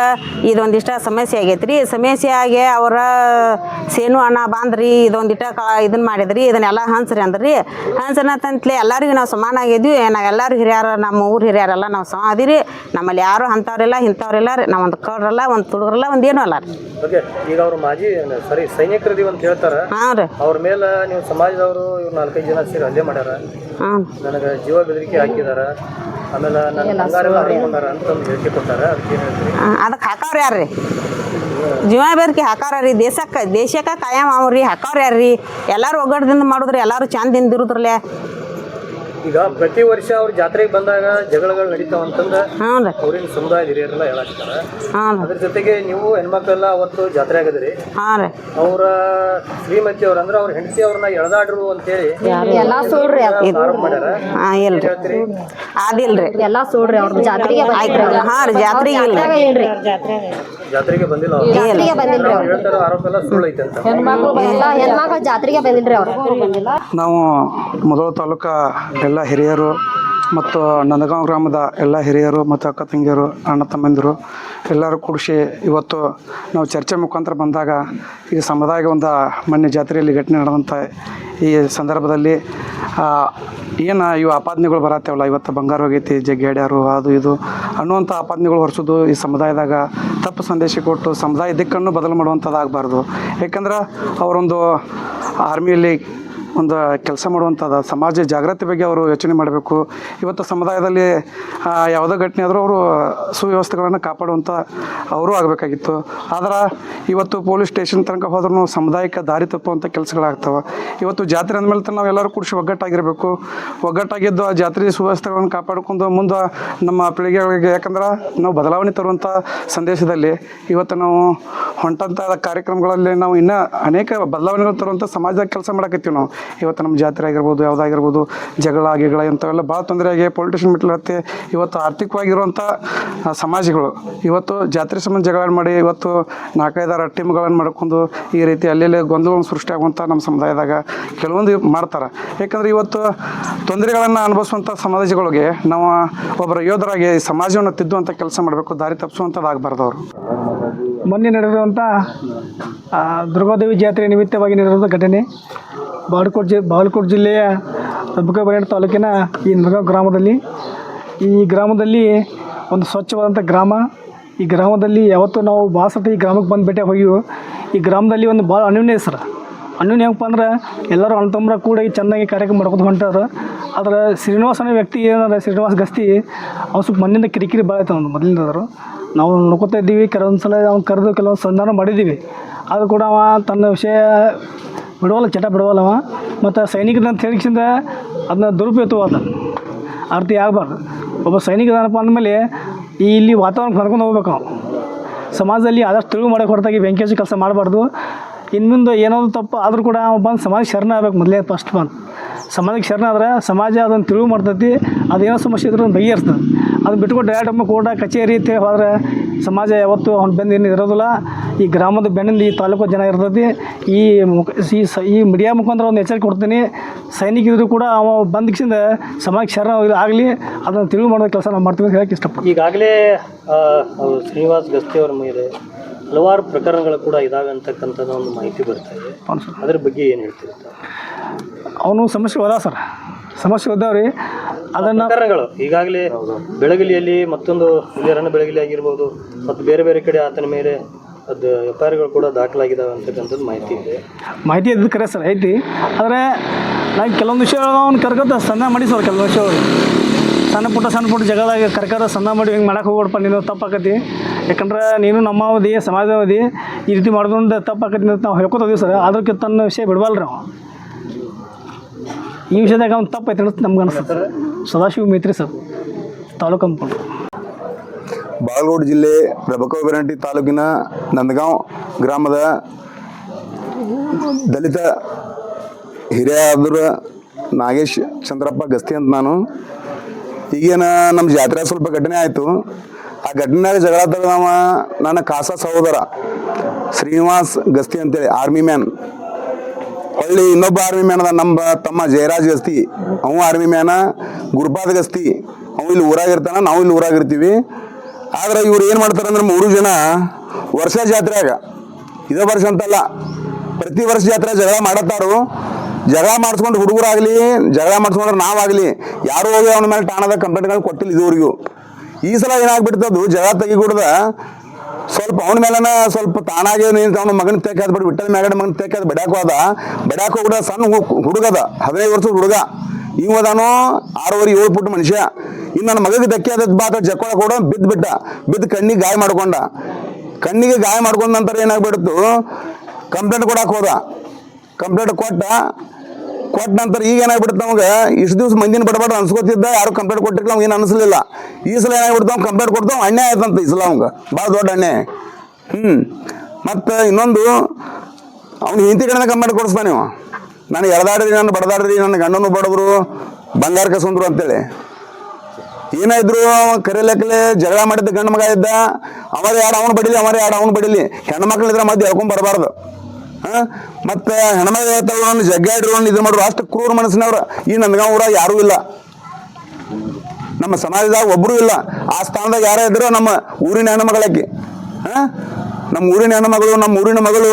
ಇದೊಂದಿಷ್ಟ ಸಮಸ್ಯೆ ಆಗೈತೆ ರೀ. ಸಮಸ್ಯೆ ಆಗಿ ಅವರ ಸೇನು ಅಣ್ಣ ಬಂದ್ರಿ, ಇದೊಂದಿಷ್ಟ ಇದನ್ನು ಮಾಡಿದ್ರಿ, ಇದನ್ನೆಲ್ಲ ಹಂಚ್ರಿ ಅಂದ್ರಿ. ಹಂಚನಂತಲೇ ಎಲ್ಲ ಎಲ್ಲರಿಗೂ ನಾವು ಸಮಾನ ಆಗಿದ್ವಿ. ನಾವು ಎಲ್ಲರೂ ಹಿರಿಯರು, ನಮ್ಮ ಊರು ಹಿರಿಯರೆಲ್ಲ ನಾವು ಸಮ ಅದೀರಿ. ನಮ್ಮಲ್ಲಿ ಯಾರು ಅಂಥವ್ರಿಲ್ಲ ಇಂಥವ್ರಿಲ್ಲ ರೀ. ನಾವು ಒಂದು ಕಡ್ರಲ್ಲ, ಒಂದು ತುಡುಗ್ರಲ್ಲ, ಒಂದು ಏನೂ ಅಲ್ಲ ರೀ. ಓಕೆ, ಈಗ ಅವ್ರು ಮಾಜಿ ಸೈನಿಕರದೀವಿ ಅಂತ ಹೇಳ್ತಾರೆ. ಹಾಂ ರೀ. ಅವ್ರ ಮೇಲೆ ನೀವು ಸಮಾಜದವರು ಇವ್ರು 4-5 ಜನ ಸೇರಿ ಹಲ್ಲೆ ಮಾಡ್ಯಾರ, ಹಾಂ ನನಗೆ ಜೀವ ಬೆದರಿಕೆ ಹಾಕಿದಾರ, ಆಮೇಲೆ ನನ್ನ ಬಂಗಾರೆಲ್ಲ ಹರಿಕೊಂಡಾರ ಅಂತಂದು ಹೇಳಿಕೆ ಕೊಟ್ಟಾರ. ಅದಕ್ಕೆ ಏನು ಹೇಳ್ತೀರಿ? ಅದಕ್ಕೆ ಹಾಕವ್ರು ಯಾರು ರೀ? ಜೀವ ಬೇರ್ಕೆ ಹಾಕಾರ ರೀ. ದೇಶಕ್ಕೆ ಕಾಯಂ ಅವ್ರಿ ಹಾಕವ್ರು ಯಾರು ರೀ? ಎಲ್ಲರೂ ಒಗ್ಗಟ್ಟದಿಂದ ಮಾಡಿದ್ರಿ, ಎಲ್ಲರೂ ಚಂದಿಂದ ಇರುದ್ರಲ್ಲೇ. ಈಗ ಪ್ರತಿ ವರ್ಷ ಅವ್ರ ಜಾತ್ರೆಗೆ ಬಂದಾಗ ಜಗಳಗಳು ನಡೀತಾವ ಅಂತಂದ ಹಾಂ ರೀ. ಅವ್ರೇನು ಸಮುದಾಯದ ಹಿರಿಯರೆಲ್ಲ ಹೇಳಾಕ್ತಾರ. ಹಾಂ ರೀ. ಅದ್ರ ಜೊತೆಗೆ ನೀವು ಹೆಣ್ಮಕ್ಳೆಲ್ಲ ಅವತ್ತು ಜಾತ್ರೆ ಆಗದ್ರಿ. ಹಾಂ ರೀ. ಅವರ ಶ್ರೀಮತಿ ಅವ್ರ ಅಂದ್ರೆ ಅವ್ರ ಹೆಂಡತಿ ಅವ್ರನ್ನ ಎಳ್ದಾಡ್ರು ಅಂತೇಳಿ ಎಲ್ಲ ಸುಳ್ರಿ ಆರೋಪ ಮಾಡ್ಯಾರ. ಹಾಂ ಇಲ್ರಿ, ಹೇಳ್ತೀರಿ? ಅದಿಲ್ರಿ. ಎಲ್ಲ ಸುಳ್ರಿ. ಅವ್ರ ಜಾತ್ರೆಗೆ ಹಾಂ ರೀ, ಜಾತ್ರೆಗೆ ಇಲ್ರಿ. ಜಾತ್ರೆಗೆ ಬಂದಿಲ್ಲ ಅವ್ರು. ಜಾತ್ರೆಗೆ ಬಂದಿಲ್ರಿ ಅವ್ರು ಹೇಳ್ತಾರ ಆರೋಪ ಎಲ್ಲ ಸುಳ್ಳು ಐತೆ ಅಂತ. ಹೆಣ್ಮಕ್ಳು ಜಾತ್ರೆಗೆ ಬಂದಿಲ್ರಿ ಅವ್ರು. ನಾವು ಮುಧೋಳ ತಾಲೂಕಾ ಎಲ್ಲ ಹಿರಿಯರು ಮತ್ತು ನಂದಗಾಂವ್ ಗ್ರಾಮದ ಎಲ್ಲ ಹಿರಿಯರು ಮತ್ತು ಅಕ್ಕ ತಂಗಿಯರು, ಅಣ್ಣ ತಮ್ಮಂದಿರು ಎಲ್ಲರೂ ಕೂಡಿಸಿ ಇವತ್ತು ನಾವು ಚರ್ಚೆ ಮುಖಾಂತರ ಬಂದಾಗ ಈಗ ಸಮುದಾಯಕ್ಕೆ ಒಂದು ಮೊನ್ನೆ ಜಾತ್ರೆಯಲ್ಲಿ ಘಟನೆ ನಡೆದಂಥ ಈ ಸಂದರ್ಭದಲ್ಲಿ ಏನು ಇವು ಆಪಾದನೆಗಳು ಬರತ್ತೇವಲ್ಲ, ಇವತ್ತು ಬಂಗಾರ ಹೋಗೈತಿ, ಜಗ್ಗ್ಯಾಡ್ಯಾರು, ಅದು ಇದು ಅನ್ನುವಂಥ ಆಪಾದನೆಗಳು ಹೊರಿಸೋದು ಈ ಸಮುದಾಯದಾಗ ತಪ್ಪು ಸಂದೇಶ ಕೊಟ್ಟು ಸಮುದಾಯ ದಿಕ್ಕನ್ನು ಬದಲು ಮಾಡುವಂಥದ್ದು ಆಗಬಾರ್ದು. ಯಾಕಂದ್ರೆ ಅವರೊಂದು ಆರ್ಮಿಯಲ್ಲಿ ಒಂದು ಕೆಲಸ ಮಾಡುವಂಥದ್ದು, ಸಮಾಜ ಜಾಗೃತಿ ಬಗ್ಗೆ ಅವರು ಯೋಚನೆ ಮಾಡಬೇಕು. ಇವತ್ತು ಸಮುದಾಯದಲ್ಲಿ ಯಾವುದೋ ಘಟನೆ ಆದರೂ ಅವರು ಸುವ್ಯವಸ್ಥೆಗಳನ್ನು ಕಾಪಾಡುವಂಥ ಅವರು ಆಗಬೇಕಾಗಿತ್ತು. ಆದ್ರೆ ಇವತ್ತು ಪೊಲೀಸ್ ಸ್ಟೇಷನ್ ತನಕ ಹೋದ್ರೂ ಸಮುದಾಯಕ್ಕೆ ದಾರಿ ತಪ್ಪುವಂಥ ಕೆಲಸಗಳಾಗ್ತವೆ. ಇವತ್ತು ಜಾತ್ರೆ ಅಂದಮೇಲೆ ನಾವು ಎಲ್ಲರೂ ಕೂಡಿಸಿ ಒಗ್ಗಟ್ಟಾಗಿರಬೇಕು. ಒಗ್ಗಟ್ಟಾಗಿದ್ದು ಆ ಜಾತ್ರೆ ಸುವ್ಯವಸ್ಥೆಗಳನ್ನು ಕಾಪಾಡಿಕೊಂಡು ಮುಂದೆ ನಮ್ಮ ಪೀಳಿಗೆಗಳಿಗೆ, ಯಾಕಂದ್ರೆ ನಾವು ಬದಲಾವಣೆ ತರುವಂಥ ಸಂದೇಶದಲ್ಲಿ ಇವತ್ತು ನಾವು ಹೊಂಟಂಥ ಕಾರ್ಯಕ್ರಮಗಳಲ್ಲಿ ನಾವು ಇನ್ನೂ ಅನೇಕ ಬದಲಾವಣೆಗಳು ತರುವಂಥ ಸಮಾಜದಾಗ ಕೆಲಸ ಮಾಡಕತ್ತೀವಿ. ನಾವು ಇವತ್ತು ನಮ್ಮ ಜಾತ್ರೆ ಆಗಿರ್ಬೋದು, ಯಾವುದಾಗಿರ್ಬೋದು, ಜಗಳ ಇಂಥವೆಲ್ಲ ಭಾಳ ತೊಂದರೆಯಾಗಿ ಪೊಲಿಟಿಷನ್ ಮೆಟ್ಲತ್ತೆ. ಇವತ್ತು ಆರ್ಥಿಕವಾಗಿರುವಂಥ ಸಮಾಜಗಳು ಇವತ್ತು ಜಾತ್ರೆ ಸಂಬಂಧ ಜಗಳ ಮಾಡಿ ಇವತ್ತು 4-5 ಟೀಮ್ಗಳನ್ನು ಮಾಡ್ಕೊಂಡು ಈ ರೀತಿ ಅಲ್ಲೆಲ್ಲೇ ಗೊಂದಲವನ್ನು ಸೃಷ್ಟಿಯಾಗುವಂಥ ನಮ್ಮ ಸಮುದಾಯದಾಗ ಕೆಲವೊಂದು ಮಾಡ್ತಾರೆ. ಯಾಕಂದರೆ ಇವತ್ತು ತೊಂದರೆಗಳನ್ನು ಅನುಭವಿಸುವಂಥ ಸಮಾಜಗಳಿಗೆ ನಾವು ಒಬ್ಬರ ಯೋಧರಾಗಿ ಸಮಾಜವನ್ನು ತಿದ್ದುವಂಥ ಕೆಲಸ ಮಾಡಬೇಕು, ದಾರಿ ತಪ್ಪಿಸುವಂಥದ್ದು ಆಗಬಾರ್ದು. ಅವರು ಮೊನ್ನೆ ನಡೆದಿರುವಂಥ ದುರ್ಗಾದೇವಿ ಜಾತ್ರೆ ನಿಮಿತ್ತವಾಗಿ ನಡೆದ ಘಟನೆ ಬಾಗಲಕೋಟೆ ಜಿಲ್ಲೆಯ ರಬಕವಿ ತಾಲೂಕಿನ ಈ ನಂದಗಾಂವ್ ಗ್ರಾಮದಲ್ಲಿ. ಈ ಗ್ರಾಮದಲ್ಲಿ ಒಂದು ಸ್ವಚ್ಛವಾದಂಥ ಗ್ರಾಮ. ಈ ಗ್ರಾಮದಲ್ಲಿ ಯಾವತ್ತೂ ನಾವು ಭಾಳ ಸತಿ ಈ ಗ್ರಾಮಕ್ಕೆ ಬಂದು ಭೇಟಿ ಹೋಗಿವು. ಈ ಗ್ರಾಮದಲ್ಲಿ ಒಂದು ಭಾಳ ಅನ್ಯೋನ್ಯ ಸರ್. ಅನ್ಯೋನ್ಯ ಹೆಂಗಪ್ಪ ಅಂದ್ರೆ ಎಲ್ಲರೂ ಅಣ್ತಮ್ಮರ ಕೂಡ ಚೆನ್ನಾಗಿ ಕಾರ್ಯಕ್ರಮ ಮಾಡ್ಕೊಂಡು ಹೊಂಟಾರ. ಆದರೆ ಶ್ರೀನಿವಾಸ ಅನ್ನೋ ವ್ಯಕ್ತಿ ಏನಾರ ಶ್ರೀನಿವಾಸ ಗಸ್ತಿ ಅವ್ನು ಸ್ವಲ್ಪ ಮಣ್ಣಿಂದ ಕಿರಿಕಿರಿ ಭಾಳ ಆಯ್ತು. ಅವ್ನು ಮೊದಲಿಂದಾದ್ರು ನಾವು ನೋಡ್ಕೊತಾ ಇದ್ದೀವಿ. ಕೆಲವೊಂದು ಸಲ ಅವ್ನು ಕರೆದು ಕೆಲವೊಂದು ಸಂಧಾನ ಮಾಡಿದ್ದೀವಿ. ಆದರೂ ಕೂಡ ಅವ ತನ್ನ ವಿಷಯ ಬಿಡುವಲ್ಲ, ಚಟ ಬಿಡುವಲ್ಲವ. ಮತ್ತು ಸೈನಿಕದಂತ ಹೇಳಿಕಿಂದ ಅದನ್ನ ದುರುಪಯೋಗವಾದ ಆರ್ತಿ ಆಗಬಾರ್ದು. ಒಬ್ಬ ಸೈನಿಕದನಪ್ಪ ಅಂದಮೇಲೆ ಇಲ್ಲಿ ವಾತಾವರಣ ಹೊಂದ್ಕೊಂಡು ಹೋಗ್ಬೇಕು. ನಾವು ಸಮಾಜದಲ್ಲಿ ಆದಷ್ಟು ತಿಳಿವು ಮಾಡೋಕೆ ಹೊರತಾಗಿ ಬೆಂಕಿ ಹಚ್ಚಿ ಕೆಲಸ ಮಾಡಬಾರ್ದು. ಇನ್ನು ಮುಂದೆ ಏನಾದರೂ ತಪ್ಪು ಆದರೂ ಕೂಡ ಅವ ಬಂದು ಸಮಾಜ ಶರಣ ಆಗ್ಬೇಕು. ಮೊದಲೇ ಫಸ್ಟ್ ಬಂದು ಸಮಾಜಕ್ಕೆ ಶರಣ ಆದರೆ ಸಮಾಜ ಅದನ್ನು ತಿಳಿವು ಮಾಡ್ತೈತಿ. ಅದೇನೋ ಸಮಸ್ಯೆ ಇದ್ರೂ ಒಂದು ಬಗೆಹರಿಸ್ತದೆ. ಅದನ್ನು ಬಿಟ್ಕೊಂಡು ಡೈರೆಕ್ಟ್ ಒಮ್ಮೆ ಕೋರ್ಟ ಕಚೇರಿ ಅಂತ ಹೋದರೆ ಸಮಾಜ ಯಾವತ್ತೂ ಅವ್ನು ಬೆಂದು ಏನು ಇರೋದಿಲ್ಲ. ಈ ಗ್ರಾಮದ ಬೆನ್ನಿಂದ ಈ ತಾಲೂಕು ಜನ ಇರ್ತೈತಿ. ಈ ಮೀಡಿಯಾ ಮುಖಾಂತರ ಒಂದು ಎಚ್ಚರಿಕೆ ಕೊಡ್ತೀನಿ. ಸೈನಿಕರಿದ್ರು ಕೂಡ ಅವ ಬಂದಿಕ್ಸಿಂದ ಸಮಾಜಕ್ಕೆ ಶರಣ ಆಗಲಿ, ಅದನ್ನು ತಿಳಿವು ಮಾಡೋ ಕೆಲಸ ನಾವು ಮಾಡ್ತೀವಿ ಅಂತ ಹೇಳಕ್ಕೆ ಇಷ್ಟಪಡ್ತೀನಿ. ಈಗಾಗಲೇ ಶ್ರೀನಿವಾಸ್ ಗಸ್ತಿ ಅವರ ಮೇಲೆ ಹಲವಾರು ಪ್ರಕರಣಗಳು ಕೂಡ ಇದಾವೆ ಅಂತಕ್ಕಂಥದ್ದು ಒಂದು ಮಾಹಿತಿ ಬರ್ತಾ ಇದೆ. ಅದ್ರ ಬಗ್ಗೆ ಏನು ಹೇಳ್ತೀರಿ? ಅವನು ಸಮಸ್ಯೆ ಹೋದ ಸರ್, ಸಮಸ್ಯೆ ಹೋದವ್ರಿ. ಅದನ್ನು ಪ್ರಕರಣಗಳು ಈಗಾಗಲೇ ಬೆಳಗಲಿಯಲ್ಲಿ ಮತ್ತೊಂದು ಇಲ್ಲಿ ಬೆಳಗಲಿ ಆಗಿರ್ಬೋದು ಮತ್ತು ಬೇರೆ ಬೇರೆ ಕಡೆ ಆತನ ಮೇಲೆ ಅದು ಎಫ್ಐಆರ್ಗಳು ಕೂಡ ದಾಖಲಾಗಿದ್ದಾವೆ ಅಂತಕ್ಕಂಥದ್ದು ಮಾಹಿತಿ ಇದೆ. ಮಾಹಿತಿ ಇದ್ದು ಕರೆ ಸರ್ ಐತಿ. ಆದರೆ ನಾನು ಕೆಲವೊಂದು ವಿಷಯಗಳು ಅವ್ನು ಕರ್ಕೊತ ಸಣ್ಣ ಮಾಡಿ ಸರ್. ಕೆಲವೊಂದು ವಿಷಯಗಳು ಸಣ್ಣ ಪುಟ್ಟ ಜಗಳಾಗಿ ಕರ್ಕರ ಸಣ್ಣ ಮಾಡಿ ಹಿಂಗೆ ಮಾಡಕ್ಕೆ ಹೋಗ್ಬಿಡಪ್ಪ, ನೀನು ತಪ್ಪಾಕತಿ. ಯಾಕಂದ್ರೆ ನೀನು ನಮ್ಮ ಅವಧಿ ಸಮಾಜದ ಅವಧಿ ಈ ರೀತಿ ಮಾಡೋದ್ರಿಂದ ತಪ್ಪಾಕತಿ ಅಂತ ನಾವು ಹೇಳ್ಕೊತೀವಿ ಸರ್. ಅದಕ್ಕೆ ತನ್ನ ವಿಷಯ ಬಿಡಬಲ್ರಿ ನಾವು. ಈ ವಿಷಯದಾಗ ಅವ್ನು ತಪ್ಪೈತೆ ಅನಿಸ್ತು ನಮ್ಗೆ ಅನಿಸ್ತದೆ. ಸದಾಶಿವ ಮೈತ್ರಿ ಸರ್, ತಾಲೂಕು ಅಂದ್ಕೊಂಡು. ಬಾಗಲಕೋಟೆ ಜಿಲ್ಲೆ ರಬಕವಿ ತಾಲೂಕಿನ ನಂದಗಾಂವ್ ಗ್ರಾಮದ ದಲಿತ ಹಿರಿಯಾದರ ನಾಗೇಶ್ ಚಂದ್ರಪ್ಪ ಗಸ್ತಿ ಅಂತ ನಾನು. ಈಗೇನು ನಮ್ಮ ಜಾತ್ರೆ ಸ್ವಲ್ಪ ಘಟನೆ ಆಯಿತು. ಆ ಘಟನೆಯಾಗ ಜಗಳ ತಗದವ ನನ್ನ ಖಾಸ ಸಹೋದರ ಶ್ರೀನಿವಾಸ್ ಗಸ್ತಿ ಅಂತೇಳಿ ಆರ್ಮಿ ಮ್ಯಾನ್. ಹೊಳ್ಳಿ ಇನ್ನೊಬ್ಬ ಆರ್ಮಿ ಮ್ಯಾನ್ ಅದ ನಮ್ಮ ತಮ್ಮ ಜಯರಾಜ್ ಗಸ್ತಿ, ಅವ ಆರ್ಮಿ ಮ್ಯಾನ. ಗುರುಪಾದ ಗಸ್ತಿ ಅವ ಇಲ್ಲಿ ಊರಾಗಿರ್ತಾನ, ನಾವು ಇಲ್ಲಿ ಊರಾಗಿರ್ತೀವಿ. ಆದ್ರೆ ಇವ್ರು ಏನು ಮಾಡ್ತಾರೆ ಅಂದ್ರೆ 3 ಜನ ವರ್ಷ ಜಾತ್ರೆಯಾಗ, ಇದೇ ವರ್ಷ ಅಂತಲ್ಲ ಪ್ರತಿ ವರ್ಷ ಜಾತ್ರೆ ಜಗಳ ಮಾಡತ್ತಾರು. ಜಗಳ ಮಾಡಿಸ್ಕೊಂಡು ಹುಡುಗರಾಗಲಿ, ಜಗಳ ಮಾಡಿಸ್ಕೊಂಡ್ರೆ ನಾವಾಗಲಿ ಯಾರು ಹೋಗಿ ಅವನ ಮೇಲೆ ಠಾಣದ ಕಂಪ್ಲೇಂಟ್ಗಳು ಕೊಟ್ಟಿಲ್ಲ ಇದುವರೆಗೂ. ಈ ಸಲ ಏನಾಗ್ಬಿಡ್ತದು, ಜಗಳ ತೆಗಿಗುಡ್ದ ಸ್ವಲ್ಪ ಅವನ ಮೇಲನ ಸ್ವಲ್ಪ ತಾನಾಗೆ ನಿಂತು ಅವನ ಮಗನ ತೆಕ್ಕಾದ್ ಬಿಟ್ಟು ವಿಠಲ್ ಮ್ಯಾಗಡೆ ಮಗನ ತೆಕ್ಕಾದ್ ಬೆಡ್ಯಾಕ ಹೋದ. ಬೆಡ್ಯಾಕ ಹೋಗ್ಬಿಡ ಸಣ್ಣ ಹುಡುಗದ 15 ವರ್ಷದ ಹುಡುಗ. ಇವದಾನು 6'7" ಫುಟ್ ಮನುಷ್ಯ. ಇನ್ನು ನನ್ನ ಮಗಗೆ ಧಕ್ಕೆ ಆದದ್ದು ಬಾತ ಜಕ್ಕೊಳ ಕೂಡ ಬಿದ್ದು ಕಣ್ಣಿಗೆ ಗಾಯ ಮಾಡ್ಕೊಂಡ. ಕಣ್ಣಿಗೆ ಗಾಯ ಮಾಡ್ಕೊಂಡ ನಂತರ ಏನಾಗ್ಬಿಡ್ತು, ಕಂಪ್ಲೇಂಟ್ ಕೊಡಕ್ಕೆ ಹೋದ. ಕಂಪ್ಲೇಂಟ್ ಕೊಟ್ಟ ನಂತರ ಈಗ ಏನಾಗ್ಬಿಡುತ್ತೆ ನಮಗೆ, ಇಷ್ಟು ದಿವಸ ಮಂದಿನ ಬಡಬಾರ್ದು ಅನ್ಸ್ಕೊತಿದ್ದ, ಯಾರು ಕಂಪ್ಲೇಂಟ್ ಕೊಟ್ಟಿರ್ಲಿಲ್ಲ, ಅವ್ನು ಏನು ಅನಿಸ್ಲಿಲ್ಲ. ಈ ಸಲ ಏನಾಗ್ಬಿಡ್ತಾವ, ಕಂಪ್ಲೇಂಟ್ ಕೊಡ್ತಾವ, ಅನ್ಯಾಯ ಆಯ್ತಂತ ಈ ಸಲ ಅವಂಗೆ ಭಾಳ ದೊಡ್ಡ ಅನ್ಯಾಯ. ಮತ್ತು ಇನ್ನೊಂದು, ಅವ್ನು ಹಿಂತಿ ಕಡೆಯಿಂದ ಕಂಪ್ಲೇಂಟ್ ಕೊಡಿಸ್ತಾನೆ ನೀವು, ನಾನು ಎಳ್ದಾಡ್ರಿ, ನಾನು ಬಡದಾಡ್ರಿ, ನನ್ನ ಗಂಡನು ಬಡದ್ರು, ಬಂಗಾರ ಕಸ್ಕೊಂಡ್ರು ಅಂತೇಳಿ. ಏನಾದ್ರು ಕರೆ ಲೆಕ್ಕಲೆ ಜಗಳ ಮಾಡಿದ್ದ ಗಂಡು ಮಗ ಇದ್ದ, ಅವರೇ ಯಾರು ಅವನು ಬಡಿಲಿ, ಹೆಣ್ಮಕ್ಳಿದ್ರೆ ಮಧ್ಯೆ ಹೇಳ್ಕೊಂಡ್ ಬರಬಾರ್ದು. ಮತ್ತು ಹೆಣ್ಮಗ ಹೇಳ್ತಾಳು ಜಗ್ಗಾಡ್ರು ಇದು ಮಾಡ್ರು, ಅಷ್ಟು ಕ್ರೂರ ಮನಸ್ಸಿನವ್ರು ಈ ನಂದಗಾಂವ್ ಊರಾಗ ಯಾರೂ ಇಲ್ಲ. ನಮ್ಮ ಸಮಾಜದಾಗ ಒಬ್ಬರೂ ಇಲ್ಲ. ಆ ಸ್ಥಾನದಾಗ ಯಾರೇ ಇದ್ರು ನಮ್ಮ ಊರಿನ ಹೆಣ್ಮಗಳಾಕಿ. ನಮ್ಮ ಊರಿನ ಹೆಣ್ಮಗಳು, ನಮ್ಮ ಊರಿನ ಮಗಳು,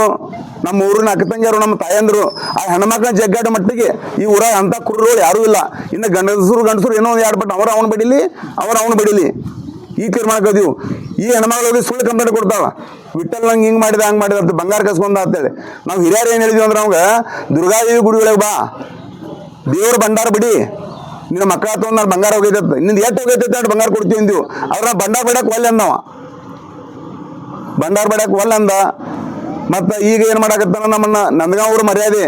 ನಮ್ಮ ಊರಿನ ಅಕ್ಕ ತಂಗಿಯರು, ನಮ್ಮ ತಾಯಂದರು, ಆ ಹೆಣ್ಮಕ್ಳ ಜಗ್ಗಾಡ ಮಟ್ಟಿಗೆ ಈ ಊರಾಗ ಅಂಥ ಕುರುಗಳು ಯಾರೂ ಇಲ್ಲ. ಇನ್ನು ಗಂಡಸರು ಏನೋ ಒಂದು 2 ಪಟ್ಟು ಅವನು ಬಡಿಲಿ ಈ ತೀರ್ಮಾನಕ್ಕದೀವು. ಈ ಹೆಣ್ಮಗಳು ಸುಳ್ಳು ಕಂಪ್ಲೇಂಟ್ ಕೊಡ್ತಾವ, ವಿಠಲ್ ನಂಗೆ ಹಿಂಗೆ ಮಾಡಿದ ಹಂಗೆ ಮಾಡಿದ ಅಂತ, ಬಂಗಾರ ಕಸ್ಕೊಂಡ ಅಂತೇಳಿ. ನಾವು ಹಿರಿಯರು ಏನು ಹೇಳಿದ್ವಿ ಅಂದ್ರೆ ಅವಾಗ, ದುರ್ಗಾದೇವಿ ಗುಡಿ ಒಳಗೆ ಬಾ, ದೇವ್ರ ಭಂಡಾರ ಬಿಡಿ, ನಿನ್ನ ಮಕ್ಕಳ ತೊಗೊಂಡು ನಾನು ಬಂಗಾರ ಹೋಗೈತತ್ತ, ನಿಂದು ಎಷ್ಟು ಹೋಗೈತೈತೆ ಅಷ್ಟು ಬಂಗಾರ ಕೊಡ್ತೀವಿ ಅಂದೀವಿ. ಅವ್ರ ಭಂಡಾರ ಬಿಡಕ್ಕೆ ಒಲ್ಲೆ ಅಂದವ, ಭಂಡಾರ ಬಿಡಕ್ಕೆ ಒಲ್ಲೆ ಅಂದ. ಮತ್ತು ಈಗ ಏನು ಮಾಡಕತ್ತಾನ, ನಮ್ಮನ್ನ ನಂದಗಾಂವ್ ಊರ ಮರ್ಯಾದೆ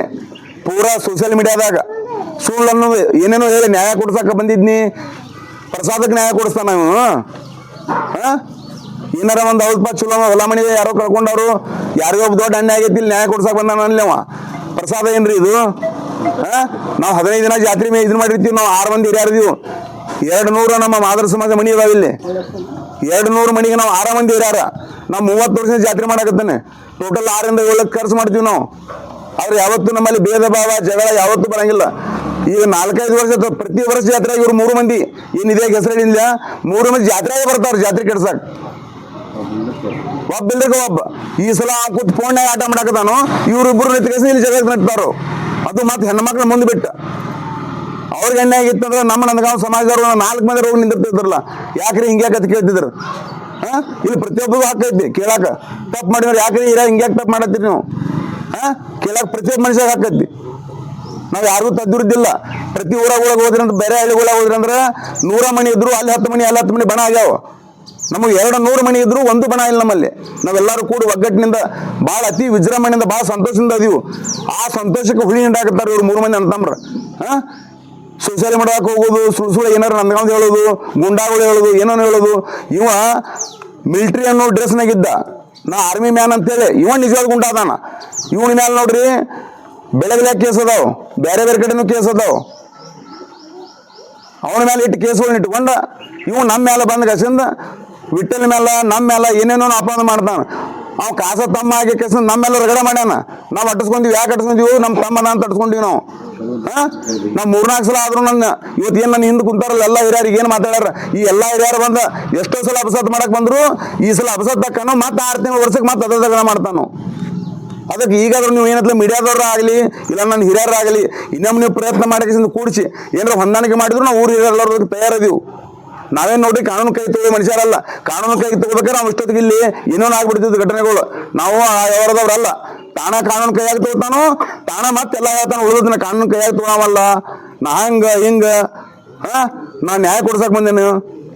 ಪೂರಾ ಸೋಷಿಯಲ್ ಮೀಡಿಯಾದಾಗ ಸುಳ್ಳು ಅನ್ನೋದು ಏನೇನೋ ಹೇಳಿ ನ್ಯಾಯ ಕೊಡ್ಸಕ್ಕೆ ಬಂದಿದ್ನಿ, ಪ್ರಸಾದಕ್ಕೆ ನ್ಯಾಯ ಕೊಡಿಸ್ತಾನ ನಾವು. ಏನಾರ ಒಂದು ಹೌದಪ್ಪ ಚಲೋ ಹೊಲ ಮನೆ ಯಾರೋ ಕಳ್ಕೊಂಡವ್ರು, ಯಾರಿಗೋ ಒಬ್ಬ ದೊಡ್ಡ ಅನ್ಯಾಯ ಆಗೈತಿ, ಇಲ್ಲಿ ನ್ಯಾಯ ಕೊಡ್ಸಕ್ಕೆ ಬಂದಾನ ಅನ್ಲೇವ. ಪ್ರಸಾದ ಏನ್ರಿ ಇದು? ನಾವು 15 ದಿನ ಜಾತ್ರೆ ಇದನ್ನ ಮಾಡಿರ್ತೀವಿ. ನಾವು 6 ಮಂದಿ ಹಿರಿಯಾರಿದೀವಿ. 200 ನಮ್ಮ ಮಾದರ ಸಮಾಜ ಮನಿ ಇದಾವೆ ಇಲ್ಲಿ. 200 ಮನಿಗೆ ನಾವು 6 ಮಂದಿ ಹಿರಿಯಾರ. ನಾವು 30 ವರ್ಷದ ಜಾತ್ರೆ ಮಾಡಕತ್ತಾನೆ. ಟೋಟಲ್ 6ರಿಂದ 7 ಖರ್ಚು ಮಾಡ್ತೀವಿ ನಾವು. ಅವ್ರು ಯಾವತ್ತೂ ನಮ್ಮಲ್ಲಿ ಭೇದ ಭಾವ ಜಗಳ ಯಾವತ್ತೂ ಬರಂಗಿಲ್ಲ. ಈಗ 4-5 ವರ್ಷ ಪ್ರತಿ ವರ್ಷ ಜಾತ್ರೆಗೆ ಇವ್ರು 3 ಮಂದಿ ಏನಿದೆ ಹೆಸರಿಲ್ಲ, 3 ಮಂದಿ ಜಾತ್ರೆಗೆ ಬರ್ತಾರೆ ಜಾತ್ರೆ ಕೆಡ್ಸಕ್ಕೆ. ಒಬ್ಬ ಈ ಸಲ ಕೂತ್ ಫೋನ್ಯಾಗ ಆಟ ಮಾಡಕತ್ತಾನು, ಇವ್ರಿಬ್ಬರು ನಿಂತ್ಕೇಸಿ ಇಲ್ಲಿ ಜಗಳ ನಡ್ತಾರು. ಅದು ಮತ್ತೆ ಹೆಣ್ಮಕ್ಳ ಮುಂದೆ ಬಿಟ್ಟು ಅವ್ರಿಗೆ ಎಣ್ಣೆ ಆಗಿತ್ತಂದ್ರೆ ನಮ್ಮ ನಂದಗಾಂವ್ ಸಮಾಜದವ್ರು 4 ಮಂದಿ ರೋಗ ನಿಂತಿರ್ತಿದ್ರಲ್ಲ, ಯಾಕ್ರಿ ಹಿಂಗೆ ಯಾಕತ್ ಕೇಳ್ತಿದ್ರು. ಇಲ್ಲಿ ಪ್ರತಿಯೊಬ್ಬರಿಗೂ ಹಾಕೈತಿ ಕೇಳಾಕ, ತಪ್ಪು ಮಾಡಿದ್ರೆ ಯಾಕ್ರಿ ಹಿಂಗೆ ಯಾಕೆ ತಪ್ಪು ಮಾಡತ್ತೀರಿ ನೀವು? ಕೇಳಾಕ ಪ್ರತಿಯೊಬ್ಬ ಮನುಷ್ಯಾಗ ಹಾಕೈತಿ. ನಾವು ಯಾರಿಗೂ ತದ್ದುರಿದ್ದಿಲ್ಲ. ಪ್ರತಿ ಊರಾಗ ಹೋದ್ರಿ ಅಂತ, ಬೇರೆ ಹಳ್ಳಿಗಳಾಗ ಹೋದ್ರಿ ಅಂದ್ರೆ 100 ಮನೆ ಇದ್ರು, ಅಲ್ಲಿ 10 ಮನೆ ಬಣ ಆಗ್ಯಾವ. ನಮಗೆ 200 ಮನೆ ಇದ್ರು ಒಂದು ಬಣ ಇಲ್ಲ ನಮ್ಮಲ್ಲಿ. ನಾವೆಲ್ಲರೂ ಕೂಡಿ ಒಗ್ಗಟ್ಟಿನಿಂದ ಭಾಳ ಅತಿ ವಿಜೃಂಭಣೆಯಿಂದ ಭಾಳ ಸಂತೋಷದಿಂದ ಅದೀವು. ಆ ಸಂತೋಷಕ್ಕೆ ಹುಳಿ ಹಿಂಡಾಕತ್ತಾರೆ ಇವ್ರು 3 ಮಂದಿ ಅಂತಂಬ್ರ. ಸೋಷಿಯಲ್ ಮಾಡಕ್ಕೆ ಹೋಗೋದು, ಸುಳ್ಳು ಏನಾರು ನಂದಗಾಂವ್ ಹೇಳೋದು, ಗುಂಡಾಗಳು ಹೇಳೋದು, ಏನೋ ಹೇಳೋದು. ಇವ ಮಿಲಿಟ್ರಿ ಅನ್ನೋ ಡ್ರೆಸ್ನಾಗಿದ್ದ, ನಾ ಆರ್ಮಿ ಮ್ಯಾನ್ ಅಂತೇಳಿ ಇವ ನಿಜವಾದ ಗುಂಡ ಅದಾನ. ಇವನ ಮ್ಯಾಲೆ ನೋಡ್ರಿ ಬೆಳಗ್ಲಾಗ ಕೇಸ್ ಅದಾವ, ಬೇರೆ ಕಡೆನೂ ಕೇಸ್ ಅದಾವ. ಅವನ ಮೇಲೆ ಇಟ್ಟು ಕೇಸ್ಗಳನ್ನ ಇಟ್ಕೊಂಡ ಇವು ನಮ್ಮ ಮೇಲೆ ಬಂದ ಕಸಿಂದ ವಿಠಲ್ ಮೇಲೆ ನಮ್ಮ ಮೇಲೆ ಏನೇನೋ ಅಪಮಾನ ಮಾಡ್ತಾನ. ಅವ್ ಕಾಸ ತಮ್ಮ ಆಗಿ ಕೇಸ ನಮ್ಮೆಲ್ಲ ರಗಡೆ ಮಾಡ್ಯಾನ. ನಾವು ಅಟ್ಟಿಸ್ಕೊಂತೀವಿ, ಯಾಕೆ ಅಟ್ಟಿಸ್ಕೊಂತೀವಿ? ನಮ್ಮ ತಮ್ಮನ ಅಂತ ಅಟ್ಸ್ಕೊಂತೀವಿ ನಾವು. ನಾವು 3-4 ಸಲ ಆದ್ರೂ ನನ್ನ ಇವತ್ತೇನು ನನ್ನ ಹಿಂದೆ ಕುಂತಾರಲ್ಲ ಎಲ್ಲ ಹಿರಿಯರಿಗೆ ಏನು ಮಾತಾಡ್ಯಾರ. ಈ ಎಲ್ಲ ಹಿರಿಯರು ಬಂದ ಎಷ್ಟೋ ಸಲ ಅಪಸತ್ ಮಾಡಕ್ಕೆ ಬಂದ್ರು, ಈ ಸಲ ಅಪಸತ್ ತಕ್ಕನೋ ಮತ್ತೆ 6 ತಿಂಗಳ ವರ್ಷಕ್ಕೆ ಮತ್ತೆ ಅದ ತಗಣ ಮಾಡ್ತಾನೋ. ಅದಕ್ಕೆ ಈಗಾದ್ರೂ ನೀವು ಏನತ್ಲ ಮೀಡಿಯಾದವ್ರು ಆಗಲಿ ಇಲ್ಲ ನನ್ನ ಹಿರಿಯರಾಗಲಿ ಇನ್ನೊಮ್ಮೆ ನೀವು ಪ್ರಯತ್ನ ಮಾಡಕ್ಕೆ ಕೂಡಿಸಿ ಏನಾರ ಹೊಂದಾಣಿಕೆ ಮಾಡಿದ್ರು ನಾವು ಊರು ಹಿರಿಯರೆಲ್ಲರಿಗೆ ತಯಾರಿದೀವಿ. ನಾವೇನು ನೋಡಿ ಕಾನೂನು ಕೈ ತಗೊಳ್ಳೋ ಮನುಷ್ಯರಲ್ಲ. ಕಾನೂನು ಕೈ ತಗೋಬೇಕಾದ್ರೆ ನಾವು ಇಷ್ಟೊತ್ತಿಗೆ ಇಲ್ಲಿ ಏನೋ ಆಗ್ಬಿಡ್ತಿದ್ದು ಘಟನೆಗಳು. ನಾವು ಯಾವ್ದವ್ರಲ್ಲ. ತಾಣ ಕಾನೂನು ಕೈಯಾಗಿ ತಗೋತಾನೋ, ತಾಣ ಮತ್ತೆಲ್ಲ ಹೇಳ್ತಾನೆ ಉಳಿದನ್ನ ಕಾನೂನು ಕೈಯಾಗಿ ತಗೊಳವಲ್ಲ. ನಾ ಹಿಂಗೆ ನಾ ನ್ಯಾಯ ಕೊಡ್ಸಕ್ಕೆ ಬಂದೇನು?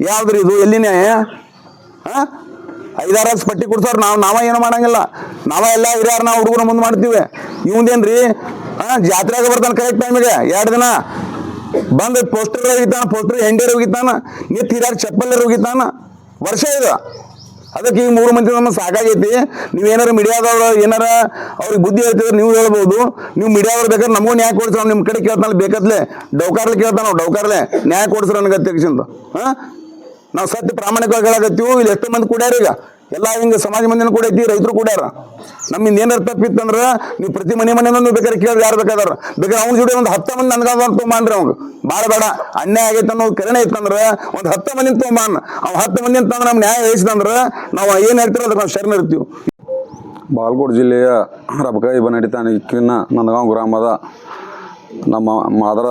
ಯಾವ್ದ್ರಿ ಇದು? ಎಲ್ಲಿ ನ್ಯಾಯ? 5-6 ಪಟ್ಟಿ ಕೊಡ್ಸೋರು ನಾವ ಏನೋ ಮಾಡಂಗಿಲ್ಲ. ನಾವ ಎಲ್ಲ ಹಿರಿಯರು ನಾವು ಹುಡುಗರ ಮುಂದೆ ಮಾಡ್ತೀವಿ. ಇವಂದೇನ್ರಿ ಜಾತ್ರೆಗೆ ಬರ್ತಾನೆ ಕರೆಕ್ಟ್ ಟೈಮಿಗೆ 2 ದಿನ ಬಂದು ಪೋಸ್ಟರ್ ಹೋಗಿತಾನ, ಪೋಸ್ಟರ್ ಹೆಂಡೇರ್ ಹೋಗಿತಾನ, ನಿತ್ ಹಿರಿಯರ್ ಚಪ್ಪಲ್ಲರ್ ಹೋಗಿತಾನ. ವರ್ಷ ಇದು. ಅದಕ್ಕೆ ಈಗ 3 ಮಂದಿ ನಮ್ಮ ಸಾಕಾಗೈತಿ. ನೀವೇನಾರು ಮೀಡಿಯಾದವ್ರು ಏನಾರ ಅವ್ರಿಗೆ ಬುದ್ಧಿ ಹೇಳ್ತಿದ್ರೆ ನೀವು ಹೇಳ್ಬೋದು. ನೀವು ಮೀಡಿಯಾದವ್ರು ಬೇಕಾದ್ರೆ ನಮಗೂ ನ್ಯಾಯ ಕೊಡಿಸ್ರ, ನಿಮ್ಮ ಕಡೆ ಕೇಳ್ತಾನೆ ಬೇಕಾದ್ಲೆ ಡೌಕಾರ್ಲೆ ಕೇಳ್ತಾನ, ಡೌಕಾರ್ಲೆ ನ್ಯಾಯ ಕೊಡಿಸ್ರ ನನಗತ್ತೆ ತಕ್ಷಣ. ನಾವು ಸತ್ಯ ಪ್ರಾಮಾಣಿಕವಾಗಿ ಹೇಳಕತ್ತೀವಿ. ಇಲ್ಲಿ ಎಷ್ಟೋ ಮಂದಿ ಕೂಡ್ಯಾರ, ಈಗ ಎಲ್ಲ ಹಿಂಗೆ ಸಮಾಜ ಮಂದಿನ ಕೂಡ ಐತಿ, ರೈತರು ಕೂಡ್ಯಾರ. ನಮ್ಮಿಂದ ಏನಾರು ತಪ್ಪಿತ್ತಂದ್ರೆ ನೀವು ಪ್ರತಿ ಮನೆಯೂ ನೀವು ಬೇಕಾದ್ರೆ ಕೇಳಿ ಯಾರು ಬೇಕಾದಾರ ಬೇಕಾದ್ರೆ ಅವ್ನ ಜೋಡಿ ಒಂದು 10 ಮಂದಿ ನನ್ಗಾದ ತೊಗೊಂಬಾನ್ರಿ. ಅವ್ಗೆ ಭಾಳ ಬೇಡ, ಅನ್ಯಾಯ ಆಗೈತೆ ಅನ್ನೋದು ಕರೆನೇ ಇತ್ತಂದ್ರೆ ಒಂದು 10 ಮಂದಿನ ತೊಗೊಂಬಾನ್. ಅವ್ನು 10 ಮಂದಿ ಅಂತಂದ್ರೆ ನಮ್ಮ ನ್ಯಾಯ ವಹಿಸಿದಂದ್ರೆ ನಾವು ಏನು ಹೇಳ್ತೀರೋ ಅದಕ್ಕೆ ನಾವು ಶರಣ ಇರ್ತೀವಿ. ಬಾಗಲಕೋಟೆ ಜಿಲ್ಲೆಯ ರಬಕವಿ ಬನ್ನಟ್ಟಿ ತಾಲೂಕಿನ ನಂದಗಾಂವ್ ಗ್ರಾಮದ ನಮ್ಮ ಮಾದರ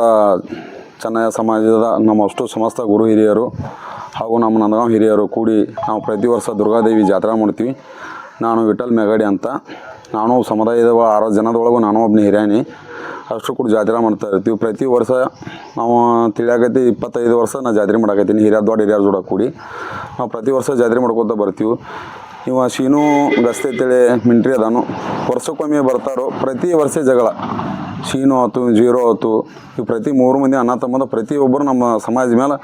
ಚೆನ್ನಯ್ಯ ಸಮಾಜದ ನಮ್ಮ ಅಷ್ಟು ಸಮಸ್ತ ಗುರು ಹಿರಿಯರು ಹಾಗೂ ನಮ್ಮ ನಂದಗಾಂವ್ ಹಿರಿಯರು ಕೂಡಿ ನಾವು ಪ್ರತಿ ವರ್ಷ ದುರ್ಗಾದೇವಿ ಜಾತ್ರೆ ಮಾಡ್ತೀವಿ. ನಾನು ವಿಠಲ್ ಮೇಗಡಿ ಅಂತ, ನಾನು ಸಮುದಾಯದ 6 ಜನದೊಳಗೂ ನಾನು ಒಬ್ಬನೇ ಹಿರಿಯಾನಿ. ಅಷ್ಟು ಕೂಡ ಜಾತ್ರೆ ಮಾಡ್ತಾ ಇರ್ತೀವಿ. ಪ್ರತಿ ವರ್ಷ ನಾವು ತಿಳಿಯಾಕೈತಿ 25 ವರ್ಷ ನಾನು ಜಾತ್ರೆ ಮಾಡಾಕತ್ತೀನಿ. ದೊಡ್ಡ ಹಿರಿಯರ ಜೋಡ ಕೂಡಿ ನಾವು ಪ್ರತಿ ವರ್ಷ ಜಾತ್ರೆ ಮಾಡ್ಕೊತ ಬರ್ತೀವಿ. ಇವ ಶೀನು ಗಸ್ತಿ ಅಂತೇಳಿ ಮಿಂಟ್ರಿ ಅದಾನು, ವರ್ಷಕ್ಕೊಮ್ಮೆ ಬರ್ತಾರೋ. ಪ್ರತಿ ವರ್ಷ ಜಗಳ, ಶೀನು ಆಯ್ತು, ಜೀರೋ ಆಯ್ತು, ಇವು ಪ್ರತಿ 3 ಮಂದಿ ಅಣ್ಣ ತಮ್ಮದ ಪ್ರತಿಯೊಬ್ಬರು ನಮ್ಮ ಸಮಾಜ ಮೇಲೆ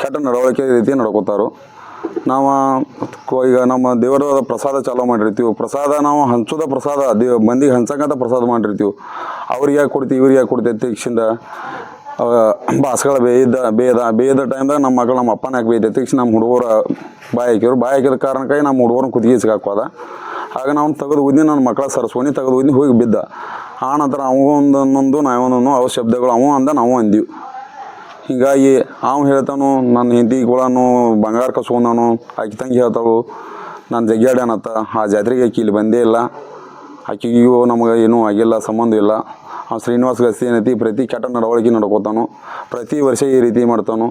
ಕೆಟ್ಟ ನಡವಳಿಕೆ ರೀತಿ ನಡ್ಕೋತಾರೋ. ನಾವು ಈಗ ನಮ್ಮ ದೇವರದ ಪ್ರಸಾದ ಚಾಲೂ ಮಾಡಿರ್ತೀವಿ. ಪ್ರಸಾದ ನಾವು ಹಂಚೋದ ಪ್ರಸಾದ ಮಂದಿಗೆ ಹಂಚಕ್ಕಂಥ ಪ್ರಸಾದ ಮಾಡಿರ್ತೀವಿ. ಅವ್ರಿಗೆ ಯಾಕೆ ಕೊಡ್ತೀವಿ, ಇವ್ರಿಗೆ ಯಾಕೆ ಕೊಡ್ತೀವಿ ತೆಗ್ಸಿಂದ ಬಾಸ್ಗಳ ಬೇಯ್ದ ಟೈಮ್ದಾಗ ನಮ್ಮ ಮಕ್ಕಳು ನಮ್ಮ ಅಪ್ಪನ ಯಾಕೆ ಬೇಯ್ದೆ ತೆಗ್ಸಿ ನಮ್ಮ ಹುಡುಗರು ಬಾಯಿ ಹಾಕಿದ ಕಾರಣಕ್ಕಾಗಿ ನಮ್ಮ ಹುಡುಗರನ್ನ ಕುದಿಗೆ ಸಿಗಾಕೋದ. ಆಗ ನಾವು ತೆಗೆದು ಉದ್ದಿ ನನ್ನ ಮಕ್ಕಳ ಸರಸ್ವನಿ ತೆಗೆದು ಉದ್ದಿ ಹೋಗಿ ಬಿದ್ದ. ಆ ನಂತರ ಅವೊಂದೊಂದು ನಾವೊಂದೊಂದು ಅವ ಶಬ್ದಗಳು ಅವ ಅಂದ ನಾವು ಅಂದೀವಿ. ಹೀಗಾಗಿ ಅವ ಹೇಳ್ತಾನು ನನ್ನ ಹೆಂಡತಿಗಳನ್ನು ಬಂಗಾರ ಕಸ್ಕೊಂಡಾನು, ಆಕೆ ತಂಗಿ ಹೇಳ್ತಾಳು ನಾನು ಜಗ್ಗ್ಯಾಡ್ಯಾನತ್ತ. ಆ ಜಾತ್ರೆಗೆ ಆಕೆ ಇಲ್ಲಿ ಬಂದೇ ಇಲ್ಲ, ಆಕೆಗೂ ನಮಗೆ ಏನೂ ಆಗಿಲ್ಲ, ಸಂಬಂಧ ಇಲ್ಲ. ಅವ್ನು ಶ್ರೀನಿವಾಸ ಗಸ್ತಿ ಏನೈತಿ ಪ್ರತಿ ಕೆಟ್ಟ ನಡವಳಿಕೆ ನಡ್ಕೋತಾನು. ಪ್ರತಿ ವರ್ಷ ಈ ರೀತಿ ಮಾಡ್ತಾನು.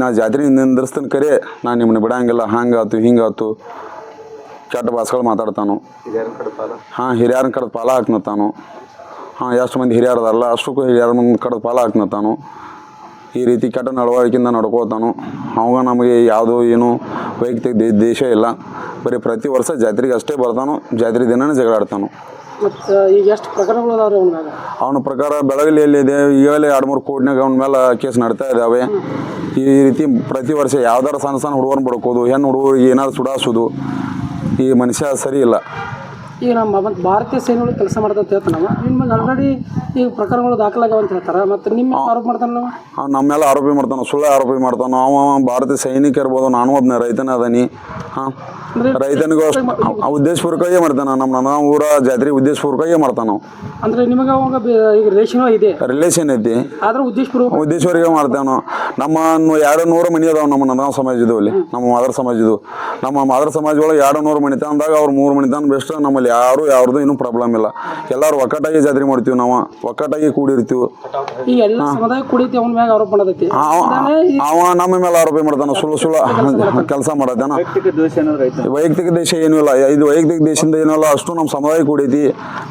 ನಾ ಜಾತ್ರೆ ನಿಂದಿರ್ಸ್ತಾನೆ ಕರೆ ನಾನು ನಿಮ್ಮನ್ನ ಬಿಡಂಗಿಲ್ಲ, ಹಂಗಾತು ಹಿಂಗಾತು ಕೆಟ್ಟ ಭಾಷೆಗಳು ಮಾತಾಡ್ತಾನು. ಹಿರಿಯರನ್ನ ಕಡ್ದು ಪಾಲ ಹಾಕ್ನತ್ತಾನು. ಎಷ್ಟು ಮಂದಿ ಹಿರಿಯರು ಅದಾರಲ್ಲ ಅಷ್ಟಕ್ಕೂ ಹಿರಿಯರ ಮುಂದೆ ಕಡ್ದು ಪಾಲ ಹಾಕ್ನತ್ತಾನು. ಈ ರೀತಿ ಕೆಟ್ಟ ನಡವಳಿಕೆಯಿಂದ ನಡ್ಕೋತಾನು. ಅವಾಗ ನಮಗೆ ಯಾವುದೋ ಏನು ವೈಯಕ್ತಿಕ ದೇಶ ಇಲ್ಲ, ಬರೀ ಪ್ರತಿ ವರ್ಷ ಜಾತ್ರೆಗೆ ಅಷ್ಟೇ ಬರ್ತಾನು. ಜಾತ್ರೆ ದಿನನೇ ಜಗಳಾಡ್ತಾನು. ಮತ್ತು ಈಗ ಎಷ್ಟು ಪ್ರಕರಣಗಳು ಅದಾವ್ರಿ ಅವನ ಪ್ರಕಾರ ಬೆಳಗಲಿಯಲ್ಲಿದೆ ಈಗಾಗಲೇ 2-3 ಕೋಟಿನಾಗ ಅವನ ಮೇಲೆ ಕೇಸ್ ನಡ್ತಾ ಇದ್ದಾವೆ. ಈ ರೀತಿ ಪ್ರತಿ ವರ್ಷ ಯಾವ್ದಾರು ಸಣ್ಣ ಹುಡುಗರನ್ನ ಬಡ್ಕೋದು, ಹೆಣ್ಣು ಹುಡುಗರಿಗೆ ಏನಾದ್ರು ಸುಡಾಸೋದು, ಈ ಮನುಷ್ಯ ಸರಿ ಇಲ್ಲ. ಈಗ ನಮ್ಮ ಮತ್ತು ಭಾರತೀಯ ಸೇನೆಗಳು ಕೆಲಸ ಮಾಡ್ತಾ ಹೇಳ್ತಾನೆ ನಾವು ನಿಮ್ಗೆ ಆಲ್ರೆಡಿ ಈಗ ಪ್ರಕರಣಗಳು ದಾಖಲಾಗ್ಯಾವ ಅಂತ ಹೇಳ್ತಾರೆ. ಮತ್ತು ನಿಮ್ಮ ಆರೋಪ ಮಾಡ್ತಾನೆ ನಾವು ಅವ್ನು ನಮ್ಮ ಮೇಲೆ ಆರೋಪಿ ಮಾಡ್ತಾನೆ, ಸುಳ್ಳು ಆರೋಪಿ ಮಾಡ್ತಾನೆ. ಅವ ಭಾರತೀಯ ಸೈನಿಕ ಇರ್ಬೋದು, ನಾನು ಒಬ್ಬನೇ ರೈತನೇ ಅದೀನಿ. ರೈತನಿಗೂ ಉದ್ದೇಶಪೂರ್ವಕವಾಗೇ ಮಾಡ್ತಾನೆ. ನಮ್ಮ ಊರ ಜಾತ್ರೆ ಉದ್ದೇಶಪೂರ್ವಕವಾಗೇ ಮಾಡ್ತಾನೆ ನಾವು. ಅಂದರೆ ನಿಮಗೆ ಅವಾಗ ಈಗ ರಿಲೇಷನ್ ಐತಿ, ಆದ್ರೆ ಉದ್ದೇಶವರೆಗೆ ಮಾಡ್ತೇವೆ. ನಮ್ಮ 200 ಮನೆ ಅದಾವ ನಮ್ಮ ನಂದಗಾಂವ್ ಸಮಾಜದ್ದು. ಅಲ್ಲಿ ನಮ್ಮ ಮಾದರ ಸಮಾಜದ್ದು, ನಮ್ಮ ಮಾದರ ಸಮಾಜ ಒಳಗೆ 200 ಮನೆ ಅಂದಾಗ ಅವ್ರು 3 ಮನೆ ಬೆಸ್ಟ್. ನಮ್ಮಲ್ಲಿ ಯಾರ್ದು ಏನೂ ಪ್ರಾಬ್ಲಮ್ ಇಲ್ಲ. ಎಲ್ಲರೂ ಒಕ್ಕಟ್ಟಾಗಿ ಜಾತ್ರೆ ಮಾಡ್ತೀವಿ, ನಾವು ಒಕ್ಕಟ್ಟಾಗಿ ಕೂಡಿರ್ತೀವಿ. ಅವ ನಮ್ಮ ಮೇಲೆ ಆರೋಪಿ ಮಾಡ್ತಾನೆ, ಸುಳ್ಳು ಕೆಲಸ ಮಾಡತ್ತಾನ. ವೈಯಕ್ತಿಕ ದೇಶ ಏನೂ ಇಲ್ಲ, ಇದು ವೈಯಕ್ತಿಕ ದೇಶದಿಂದ ಏನೂ ಇಲ್ಲ. ಅಷ್ಟು ನಮ್ಮ ಸಮುದಾಯ ಕೂಡೈತಿ.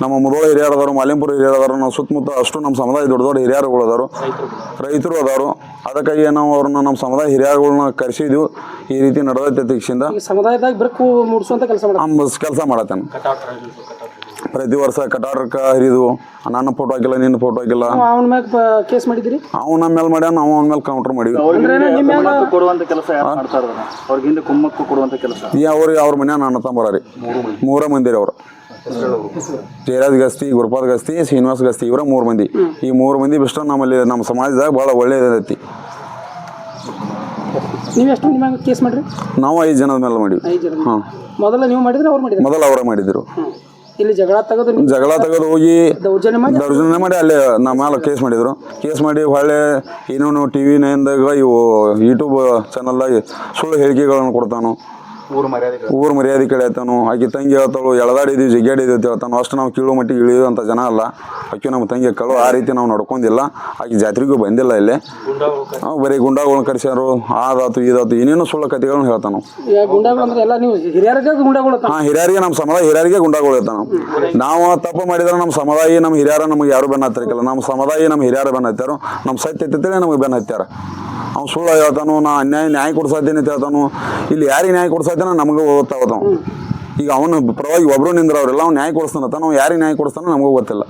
ನಮ್ಮ ಮುಧೋಳ ಹಿರಿಯರದಾರು, ಮಾಲಿಂಪುರ ಹಿರಿಯರದಾರು, ನಾವು ಸುತ್ತಮುತ್ತ ಅಷ್ಟು ನಮ್ಮ ಸಮುದಾಯ ದೊಡ್ಡ ಹಿರಿಯರುಗಳು ಅದಾರು, ರೈತರು ಅದಾರು. ಅದಕ್ಕಾಗಿ ನಾವು ಅವ್ರನ್ನ ನಮ್ಮ ಸಮುದಾಯ ಹಿರಿಯರುಗಳನ್ನ ಕರೆಸಿದ್ವಿ. ಈ ರೀತಿ ನಡೆದೈತೆ ದೀಕ್ಷಿಂದ ಸಮುದಾಯದಾಗ ಬೆಳಕು ಮೂಡಿಸುವಂತ ಕೆಲಸ ಮಾಡತ್ತಾನೆ. ಪ್ರತಿ ವರ್ಷ ಕಟಾರಕ್ಕೆ ಹರಿದು ನನ್ನ ಫೋಟೋ ಹಾಕಿಲ್ಲ, ನಿನ್ನ ಫೋಟೋ ಹಾಕಿಲ್ಲ, ಅವನ ಮ್ಯಾಗ ಕೇಸ್ ಮಾಡಿದ್ರಿ. ಅವ್ನು ನಮ್ಮ ಮೇಲೆ ಮಾಡ್ಯಾನ, ನಾವು ಅವನ ಮೇಲೆ ಕೌಂಟರ್ ಮಾಡಿವಿ. ಕೊಡುವಂತ ಕೆಲಸ ಅವ್ರಿಗೆ ಹಿಂದೆ ಕುಮ್ಮಕ್ಕು ಕೊಡುವಂತ ಕೆಲಸ ಅವ್ರ ಮನೆ ನನ್ನ ತಂಬರ್ರಿ 3 ಮಂದಿ ಅವರು. ಜಯರಾಜ್ ಗಸ್ತಿ, ಗುರುಪಾದ್ ಗಸ್ತಿ, ಶ್ರೀನಿವಾಸ್ ಗಸ್ತಿ, ಇವರ 3 ಮಂದಿ. ಈ 3 ಮಂದಿ ಬಿಟ್ಟು ನಮ್ಮಲ್ಲಿ ನಮ್ಮ ಸಮಾಜದಾಗ ಭಾಳ ಒಳ್ಳೇದೈತಿ. ನೀವು ಎಷ್ಟು ಮಂದಿ ಮ್ಯಾಗ ಕೇಸ್ ಮಾಡ್ರಿ? ನಾವು 5 ಜನದ ಮೇಲೆ ಮಾಡಿವಿ. ಮೊದಲ ನೀವು ಮಾಡಿದ್ರೆ ಅವ್ರು ಮಾಡಿದ್ರು? ಮೊದಲು ಅವರೇ ಮಾಡಿದ್ರು. ಇಲ್ಲಿ ಜಗಳ ತೆಗೆದು ಹೋಗಿ ದೌರ್ಜನ್ಯ ಮಾಡಿ ಅಲ್ಲಿ ನಮ್ಮ ಮೇಲೆ ಕೇಸ್ ಮಾಡಿದ್ರು. ಕೇಸ್ ಮಾಡಿ ಹೊಳ್ಳೆ ಇನ್ನೂ TV 9ದಾಗ ಇವು ಯೂಟ್ಯೂಬ್ ಚಾನಲ್ದಾಗ ಸುಳ್ಳು ಹೇಳಿಕೆಗಳನ್ನು ಕೊಡ್ತಾನು. ಊರು ಮರ್ಯಾದೆ ಕಳೆತಾನು. ಆಕೆ ತಂಗಿ ಹೇಳ್ತಾಳು ಎಳೆದಾಡಿದ್ವಿ, ಜಗ್ಗಾಡಿದ್ವಿ ಅಂತ ಹೇಳ್ತಾನು. ಅಷ್ಟು ನಾವು ಕೀಳು ಮಟ್ಟಿಗೆ ಇಳಿಯುವಂಥ ಜನ ಅಲ್ಲ. ಆಕೆ ನಮ್ಮ ತಂಗಿ ಕಳು ಆ ರೀತಿ ನಾವು ನಡ್ಕೊಂಡಿಲ್ಲ. ಆಕೆ ಜಾತ್ರೆಗೂ ಬಂದಿಲ್ಲ. ಇಲ್ಲಿ ನಾವು ಬರೀ ಗುಂಡಾಗಳನ್ನ ಕರೆಸ್ಯಾರು, ಅದಾತು ಇದಾತು ಏನೇನು ಸುಳ್ಳು ಕಥೆಗಳನ್ನ ಹೇಳ್ತಾನು. ಹಿರಿಯರಿಗೆ ನಮ್ಮ ಸಮುದಾಯ ಹಿರಿಯರಿಗೆ ಗುಂಡಾಗಳು ಹೇಳ್ತಾನು. ನಾವು ತಪ್ಪು ಮಾಡಿದ್ರೆ ನಮ್ಮ ಸಮುದಾಯ ನಮ್ಮ ಹಿರಿಯರ ನಮಗೆ ಯಾರು ಬೆನ್ನ ಹತ್ತಿರಕ್ಕಿಲ್ಲ. ನಮ್ಮ ಸಮುದಾಯ ನಮ್ಮ ಹಿರಿಯರ ಬೆನ್ನ ಹತ್ತಾರು. ನಮ್ಮ ಸತ್ಯ ಎತ್ತಿತ್ತೇಳಿ ನಮಗೆ ಬೆನ್ನ ಹತ್ತಾರ. ಅವ್ನು ಸುಳ್ಳು ಹೇಳ್ತಾನು, ನಾ ನ್ಯಾಯ ಕೊಡ್ಸಾತೀನಿ ಅಂತ ಹೇಳ್ತಾನು. ಇಲ್ಲಿ ಯಾರಿಗೆ ನ್ಯಾಯ ಕೊಡ್ಸಾತೀನ ನಮಗೆ ಗೊತ್ತಾಗ್ತಾವ. ಈಗ ಅವನು ಪರವಾಗಿ ಒಬ್ಬರು ನಿಂದ್ರವ್ರೆಲ್ಲ ಅವ್ನು ನ್ಯಾಯ ಕೊಡಿಸ್ತಾನತ್ತ, ನಾವು ಯಾರಿಗೆ ನ್ಯಾಯ ಕೊಡಿಸ್ತಾನೋ ನಮಗೂ ಗೊತ್ತಿಲ್ಲ.